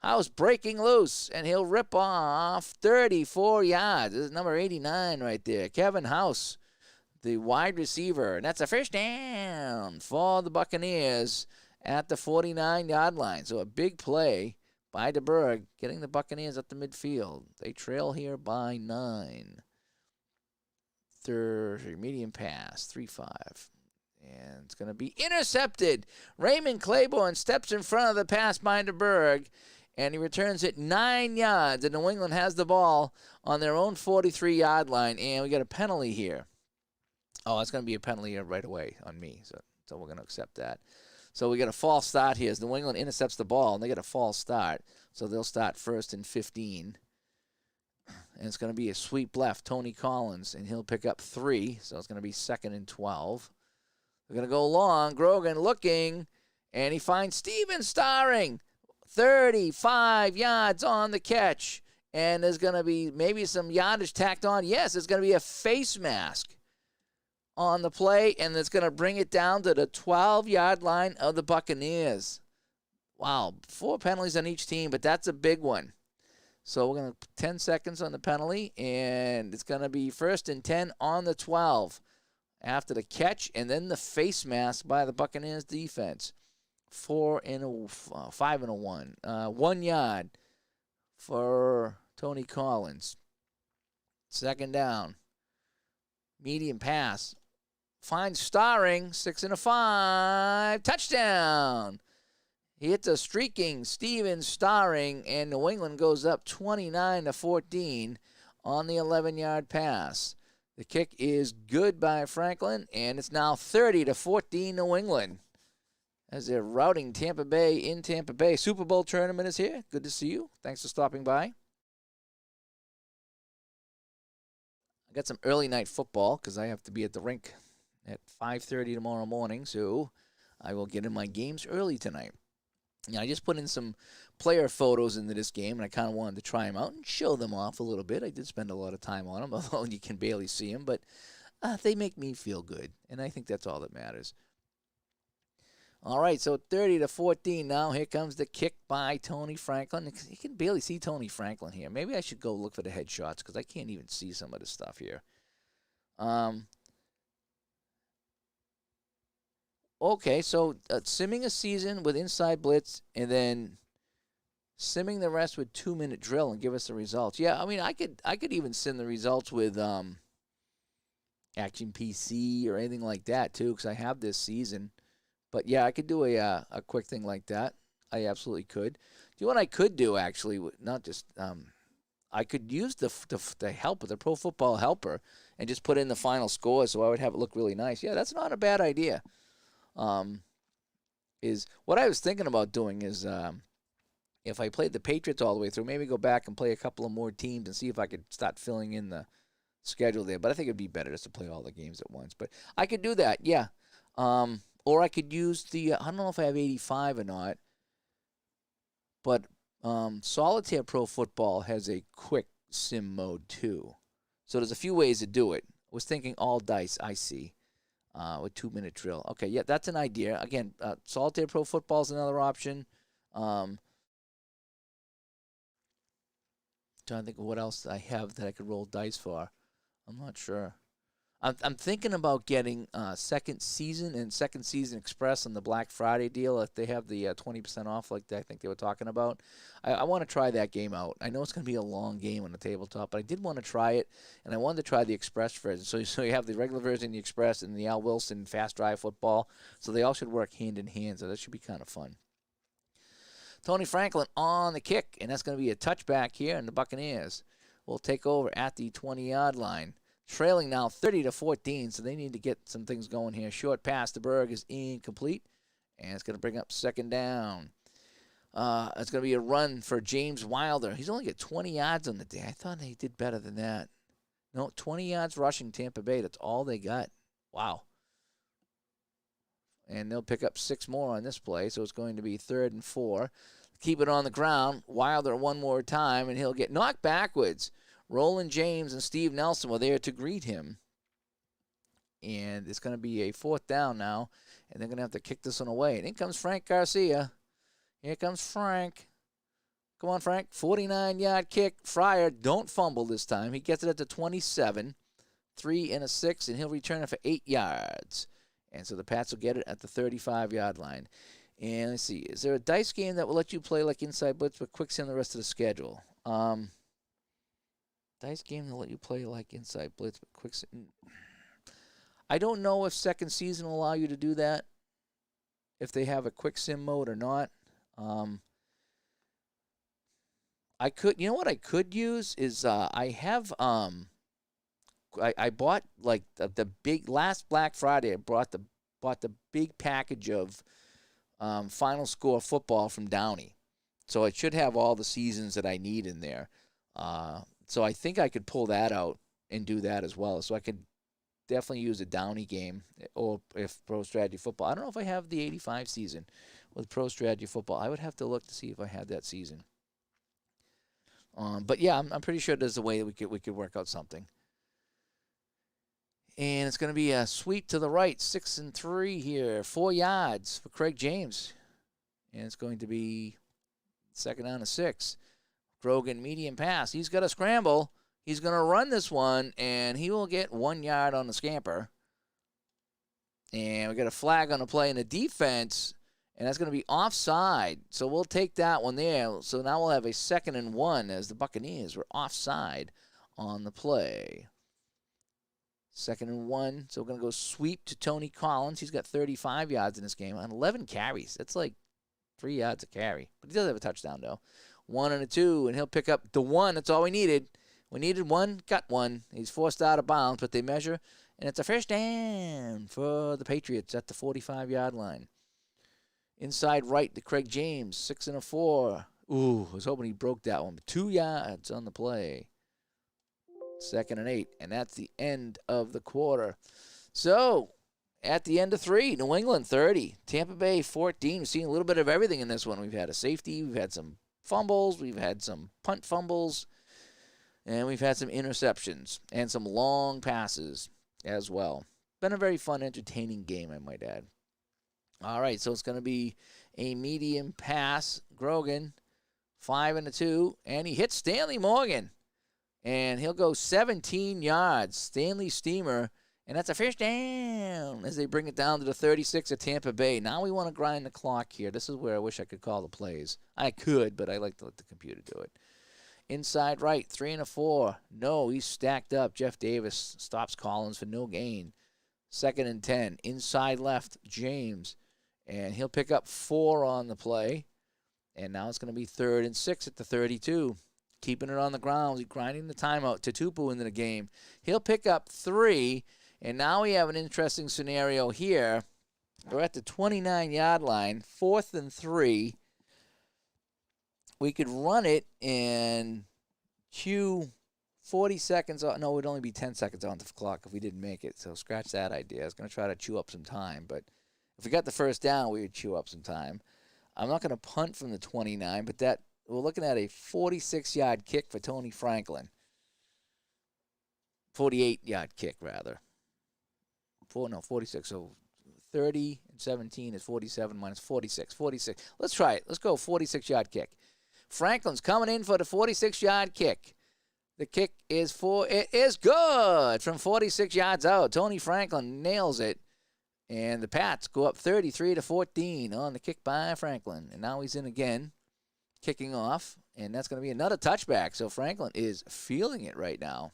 [SPEAKER 1] House breaking loose, and he'll rip off 34 yards. This is number 89 right there. Kevin House, the wide receiver. And that's a first down for the Buccaneers at the 49-yard line. So a big play by DeBerg, getting the Buccaneers up the midfield. They trail here by 9. Medium pass, 3-5. And it's going to be intercepted. Raymond Claiborne steps in front of the pass by DeBerg, and he returns it 9 yards. And New England has the ball on their own 43-yard line, and we got a penalty here. Oh, it's going to be a penalty right away on me, so we're going to accept that. So we got a false start here as New England intercepts the ball, and they get a false start. So they'll start 1st and 15. And it's going to be a sweep left, Tony Collins, and he'll pick up 3. So it's going to be 2nd and 12. They're going to go long. Grogan looking, and he finds Steven Starring. 35 yards on the catch. And there's going to be maybe some yardage tacked on. Yes, it's going to be a face mask on the play, and it's going to bring it down to the 12-yard line of the Buccaneers. Wow, 4 penalties on each team, but that's a big one. So we're going to 10 seconds on the penalty, and it's going to be 1st and 10 on the 12 after the catch, and then the face mask by the Buccaneers defense. 5 and a 1. 1 yard for Tony Collins. 2nd down. Medium pass. Finds Starring. 6 and a 5. Touchdown. He hits a streaking Steven Starring, and New England goes up 29-14 on the 11-yard pass. The kick is good by Franklin, and it's now 30-14 New England as they're routing Tampa Bay in Tampa Bay. Super Bowl tournament is here. Good to see you. Thanks for stopping by. I got some early night football because I have to be at the rink at 5:30 tomorrow morning, so I will get in my games early tonight. I just put in some player photos into this game, and I kind of wanted to try them out and show them off a little bit. I did spend a lot of time on them, although you can barely see them, but they make me feel good, and I think that's all that matters. All right, so 30-14 now. Here comes the kick by Tony Franklin. You can barely see Tony Franklin here. Maybe I should go look for the headshots because I can't even see some of the stuff here. Okay, so simming a season with inside blitz and then simming the rest with 2-minute drill and give us the results. Yeah, I mean, I could even sim the results with Action PC or anything like that too because I have this season. But, yeah, I could do a quick thing like that. I absolutely could. Do you know what I could do, actually? Not just I could use the helper, the Pro Football Helper, and just put in the final score so I would have it look really nice. Yeah, that's not a bad idea. Is what I was thinking about doing is if I played the Patriots all the way through, maybe go back and play a couple of more teams and see if I could start filling in the schedule there. But I think it'd be better just to play all the games at once. But I could do that, yeah. Or I could use the I don't know if I have 85 or not, but Solitaire Pro Football has a quick sim mode too. So there's a few ways to do it. I was thinking all dice, I see, with 2-minute drill. Okay, yeah, that's an idea. Again, Solitaire Pro Football is another option. Trying to think of what else I have that I could roll dice for. I'm not sure. I'm thinking about getting Second Season and Second Season Express on the Black Friday deal if they have the 20% off like I think they were talking about. I want to try that game out. I know it's going to be a long game on the tabletop, but I did want to try it, and I wanted to try the Express version. So you have the regular version, the Express, and the Al Wilson Fast Drive Football. So they all should work hand in hand, so that should be kind of fun. Tony Franklin on the kick, and that's going to be a touchback here, and the Buccaneers will take over at the 20-yard line. Trailing now 30-14, so they need to get some things going here. Short pass to Berg is incomplete, and it's going to bring up second down. It's going to be a run for James Wilder. He's only got 20 yards on the day. I thought he did better than that. No, 20 yards rushing Tampa Bay. That's all they got. Wow. And they'll pick up 6 more on this play, so it's going to be 3rd and 4. Keep it on the ground. Wilder one more time, and he'll get knocked backwards. Roland James and Steve Nelson were there to greet him. And it's going to be a 4th down now, and they're going to have to kick this one away. And in comes Frank Garcia. Here comes Frank. Come on, Frank. 49-yard kick. Fryer, don't fumble this time. He gets it at the 27. 3 and a 6, and he'll return it for 8 yards. And so the Pats will get it at the 35-yard line. And let's see, is there a dice game that will let you play like Inside Blitz but quick sim the rest of the schedule? Dice game that will let you play like Inside Blitz but quick sim. I don't know if Second Season will allow you to do that, if they have a quick sim mode or not. I could, you know what I could use is I have I bought like the big last Black Friday. I bought the big package of Final Score football from Downey, so it should have all the seasons that I need in there. So I think I could pull that out and do that as well. So I could definitely use a Downey game or if Pro Strategy Football. I don't know if I have the 85 season with Pro Strategy Football. I would have to look to see if I had that season. But yeah, I'm pretty sure there's a way that we could work out something. And it's going to be a sweep to the right, 6 and 3 here, 4 yards for Craig James. And it's going to be 2nd down and 6. Grogan, medium pass. He's got a scramble. He's going to run this one, and he will get 1 yard on the scamper. And we got a flag on the play in the defense, and that's going to be offside. So we'll take that one there. So now we'll have a 2nd and 1 as the Buccaneers were offside on the play. 2nd and 1. So we're going to go sweep to Tony Collins. He's got 35 yards in this game on 11 carries. That's like 3 yards a carry. But he does have a touchdown, though. 1 and a 2, and he'll pick up the 1. That's all we needed. We needed 1, got 1. He's forced out of bounds, but they measure, and it's a first down for the Patriots at the 45-yard line. Inside right to Craig James, 6 and a 4. Ooh, I was hoping he broke that one, but 2 yards on the play. 2nd and 8, and that's the end of the quarter. So, at the end of 3, New England 30, Tampa Bay 14. We've seen a little bit of everything in this one. We've had a safety, we've had some fumbles, we've had some punt fumbles, and we've had some interceptions and some long passes as well. Been a very fun, entertaining game, I might add. All right, so it's going to be a medium pass. Grogan, 5 and a 2, and he hits Stanley Morgan. And he'll go 17 yards. Stanley Steamer, and that's a first down as they bring it down to the 36 of Tampa Bay. Now we want to grind the clock here. This is where I wish I could call the plays. I could, but I like to let the computer do it. Inside right, 3 and a 4. No, he's stacked up. Jeff Davis stops Collins for no gain. 2nd and 10. Inside left, James. And he'll pick up 4 on the play. And now it's going to be 3rd and 6 at the 32. keeping it on the ground. He's grinding the timeout. Tutupu into the game. He'll pick up 3, and now we have an interesting scenario here. We're at the 29-yard line, 4th and 3. We could run it and cue 40 seconds. No, it would only be 10 seconds on the clock if we didn't make it. So scratch that idea. I was going to try to chew up some time, but if we got the first down, we would chew up some time. I'm not going to punt from the 29, but we're looking at a 46-yard kick for Tony Franklin. 48-yard kick, rather. 46. So 30 and 17 is 47 minus 46. 46. Let's try it. Let's go 46-yard kick. Franklin's coming in for the 46-yard kick. The kick is it is good from 46 yards out. Tony Franklin nails it. And the Pats go up 33-14 on the kick by Franklin. And now he's in again, kicking off. And that's going to be another touchback. So Franklin is feeling it right now.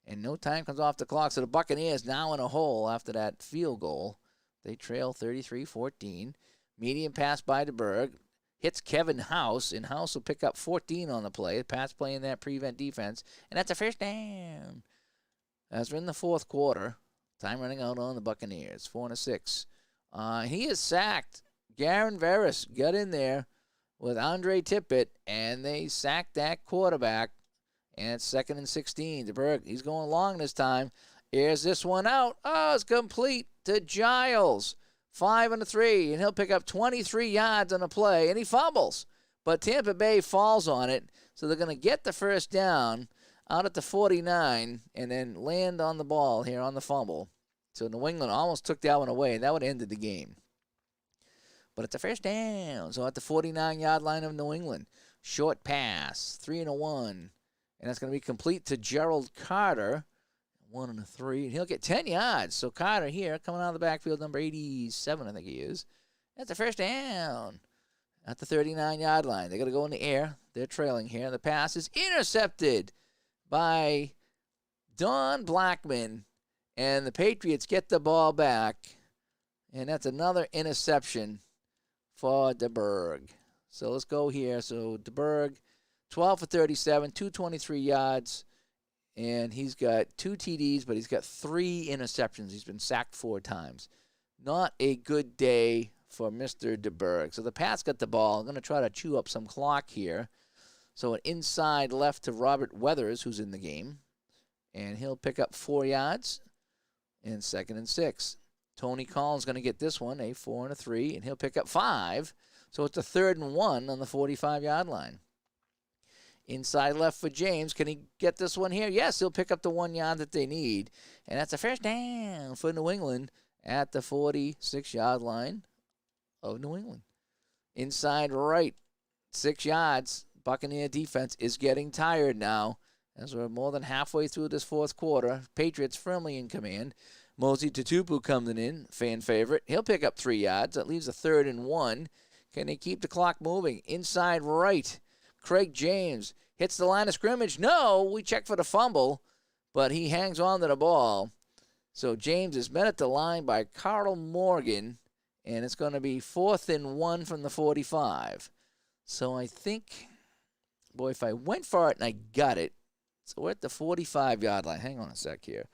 [SPEAKER 1] And no time comes off the clock. So the Buccaneers now in a hole after that field goal. They trail 33-14. Medium pass by DeBerg. Hits Kevin House, and House will pick up 14 on the play. The Pats playing that prevent defense. And that's a first down. As we're in the fourth quarter. Time running out on the Buccaneers. 4-6. He is sacked. Garen Veras got in there with Andre Tippett, and they sacked that quarterback. And it's 2nd and 16. DeBerg, he's going long this time. Here's this one out. Oh, it's complete to Giles. 5-3, and he'll pick up 23 yards on the play, and he fumbles. But Tampa Bay falls on it, so they're going to get the first down out at the 49 and then land on the ball here on the fumble. So New England almost took that one away, and that would have ended the game. But it's a first down, so at the 49-yard line of New England. Short pass, 3-1, and that's going to be complete to Gerald Carter. 1-3, and he'll get 10 yards. So Carter here, coming out of the backfield, number 87, I think he is. That's the first down at the 39-yard line. They're going to go in the air. They're trailing here. The pass is intercepted by Don Blackman, and the Patriots get the ball back, and that's another interception for DeBerg. So let's go here. So DeBerg, 12 for 37, 223 yards. And he's got 2 TDs, but he's got 3 interceptions. He's been sacked 4 times. Not a good day for Mr. DeBerg. So the Pats got the ball. I'm going to try to chew up some clock here. So an inside left to Robert Weathers, who's in the game. And he'll pick up 4 yards. And 2nd and 6. Tony Collins going to get this one, a 4-3, and he'll pick up 5. So it's a 3rd and 1 on the 45-yard line. Inside left for James. Can he get this one here? Yes, he'll pick up the 1 yard that they need. And that's a first down for New England at the 46-yard line of New England. Inside right, 6 yards. Buccaneer defense is getting tired now as we're more than halfway through this fourth quarter. Patriots firmly in command. Mosey Tutupu coming in, fan favorite. He'll pick up 3 yards. That leaves a 3rd and 1. Can they keep the clock moving? Inside right. Craig James hits the line of scrimmage. No, we check for the fumble, but he hangs on to the ball. So James is met at the line by Carl Morgan, and it's going to be 4th and 1 from the 45. So I think, boy, if I went for it and I got it, so we're at the 45-yard line. Hang on a sec here.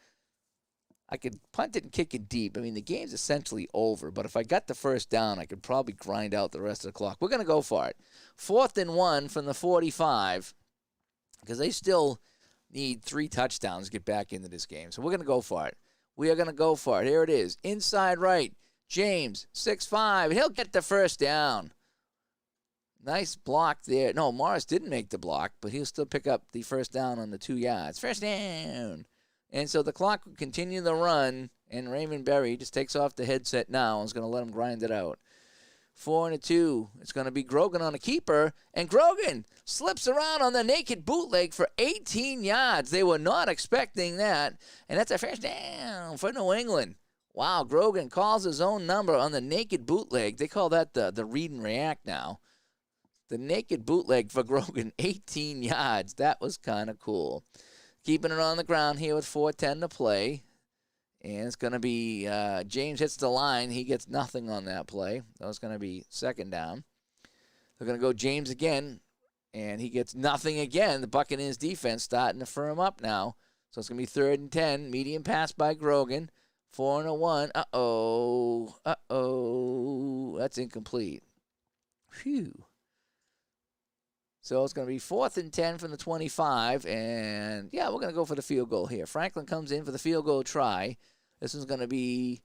[SPEAKER 1] I could punt it and kick it deep. I mean, the game's essentially over, but if I got the first down, I could probably grind out the rest of the clock. We're going to go for it. 4th and 1 from the 45, because they still need 3 touchdowns to get back into this game. So we're going to go for it. We are going to go for it. Here it is. Inside right. James, 6'5". He'll get the first down. Nice block there. No, Morris didn't make the block, but he'll still pick up the first down on the 2 yards. First down. And so the clock will continue the run, and Raymond Berry just takes off the headset now and is going to let him grind it out. 4-2. It's going to be Grogan on a keeper, and Grogan slips around on the naked bootleg for 18 yards. They were not expecting that, and that's a first down for New England. Wow, Grogan calls his own number on the naked bootleg. They call that the read and react now. The naked bootleg for Grogan, 18 yards. That was kind of cool. Keeping it on the ground here with 4:10 to play. And it's going to be James hits the line. He gets nothing on that play. That was going to be 2nd down. They're going to go James again. And he gets nothing again. The Buccaneers defense starting to firm up now. So it's going to be 3rd and 10. Medium pass by Grogan. 4-1. Uh-oh. That's incomplete. Phew. So it's going to be 4th and 10 from the 25. And, yeah, we're going to go for the field goal here. Franklin comes in for the field goal try. This is going to be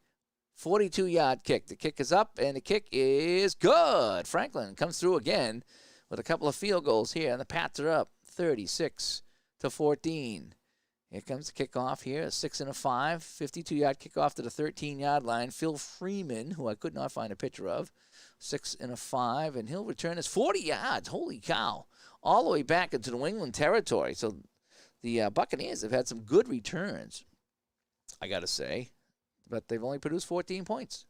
[SPEAKER 1] 42-yard kick. The kick is up, and the kick is good. Franklin comes through again with a couple of field goals here, and the Pats are up 36-14. Here comes the kickoff here, a 6 and a 5, 52-yard kickoff to the 13-yard line. Phil Freeman, who I could not find a picture of, 6 and a 5, and he'll return his 40 yards. Holy cow. All the way back into New England territory. So the Buccaneers have had some good returns, I got to say, but they've only produced 14 points.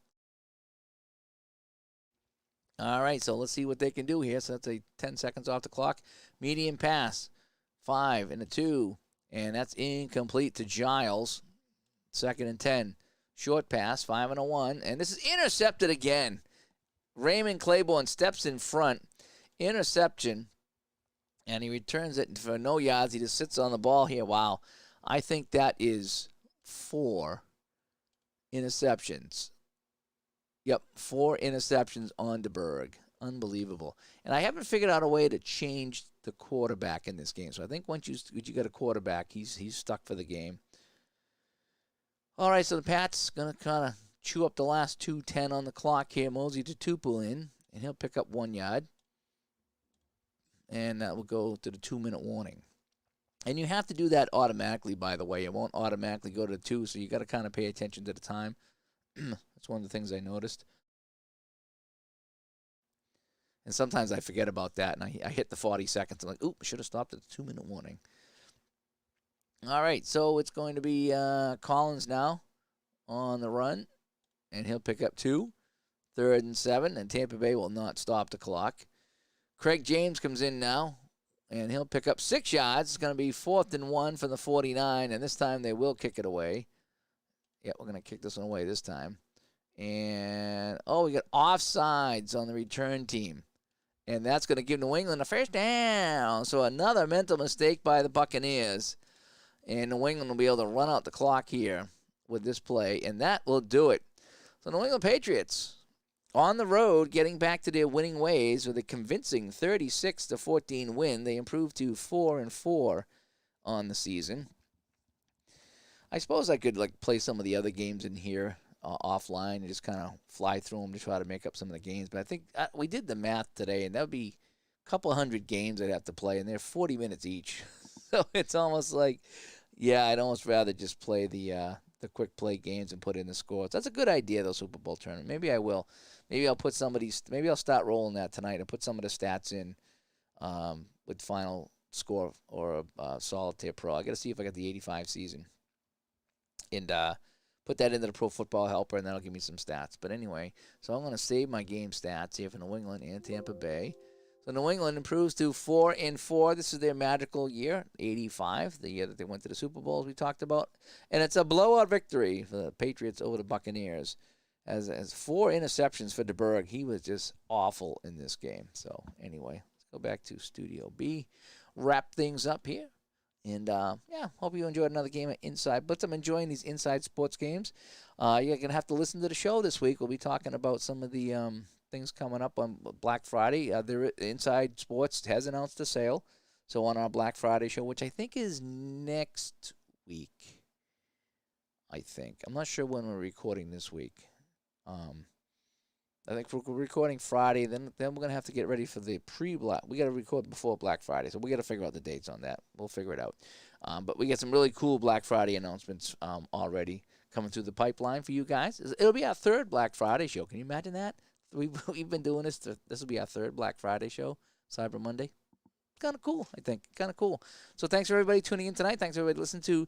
[SPEAKER 1] All right, so let's see what they can do here. So that's a 10 seconds off the clock. Medium pass, 5 and a 2, and that's incomplete to Giles. 2nd and 10. Short pass, 5 and a 1, and this is intercepted again. Raymond Claiborne steps in front. Interception, and he returns it for no yards. He just sits on the ball here. Wow. I think that is 4 interceptions. Yep, 4 interceptions on DeBerg. Unbelievable. And I haven't figured out a way to change the quarterback in this game. So I think once you get a quarterback, he's stuck for the game. All right, so the Pats going to kind of chew up the last 2:10 on the clock here. Mosey to Tupu in, and he'll pick up 1 yard. And that will go to the 2-minute warning. And you have to do that automatically, by the way. It won't automatically go to 2, so you got to kind of pay attention to the time. That's one of the things I noticed. And sometimes I forget about that, and I hit the 40 seconds. I'm like, oop, I should have stopped at the 2-minute warning. All right, so it's going to be Collins now on the run, and he'll pick up 2. 3rd and 7, and Tampa Bay will not stop the clock. Craig James comes in now, and he'll pick up 6 yards. It's going to be 4th and 1 from the 49, and this time they will kick it away. Yeah, we're going to kick this one away this time. And, we got offsides on the return team. And that's going to give New England a first down. So another mental mistake by the Buccaneers. And New England will be able to run out the clock here with this play. And that will do it. So New England Patriots on the road getting back to their winning ways with a convincing 36-14 win. They improved to 4-4 on the season. I suppose I could play some of the other games in here offline and just kind of fly through them to try to make up some of the games. But I think we did the math today, and that would be a couple hundred games I'd have to play, and they're 40 minutes each. So it's almost like, yeah, I'd almost rather just play the quick play games and put in the scores. That's a good idea, though, Super Bowl tournament. Maybe I will. Maybe I'll start rolling that tonight and put some of the stats in with final score or Solitaire Pro. I got to see if I got the 85 season. And put that into the Pro Football Helper, and that'll give me some stats. But anyway, so I'm going to save my game stats here for New England and Tampa Bay. So New England improves to 4-4. This is their magical year, 85, the year that they went to the Super Bowl, as we talked about. And it's a blowout victory for the Patriots over the Buccaneers. As 4 interceptions for DeBerg. He was just awful in this game. So anyway, let's go back to Studio B. Wrap things up here. And, hope you enjoyed another game of Inside Blitz. I'm enjoying these Inside Sports games. You're going to have to listen to the show this week. We'll be talking about some of the things coming up on Black Friday. Inside Sports has announced a sale. So on our Black Friday show, which I think is next week, I'm not sure when we're recording this week. I think we're recording Friday. Then we're going to have to get ready for the pre-Black. We got to record before Black Friday, so we got to figure out the dates on that. We'll figure it out. But we got some really cool Black Friday announcements already coming through the pipeline for you guys. It'll be our 3rd Black Friday show. Can you imagine that? We've been doing this. This will be our 3rd Black Friday show, Cyber Monday. Kind of cool, I think. Kind of cool. So thanks for everybody tuning in tonight. Thanks everybody listening to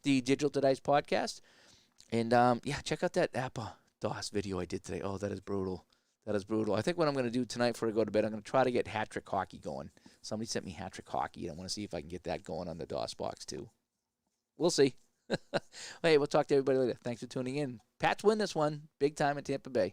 [SPEAKER 1] the Digital to Dice podcast. And check out that Appa DOS video I did today. Oh, that is brutal. That is brutal. I think what I'm going to do tonight before I go to bed, I'm going to try to get hat-trick hockey going. Somebody sent me hat-trick hockey, and I want to see if I can get that going on the DOS box, too. We'll see. Hey, we'll talk to everybody later. Thanks for tuning in. Pats win this one. Big time in Tampa Bay.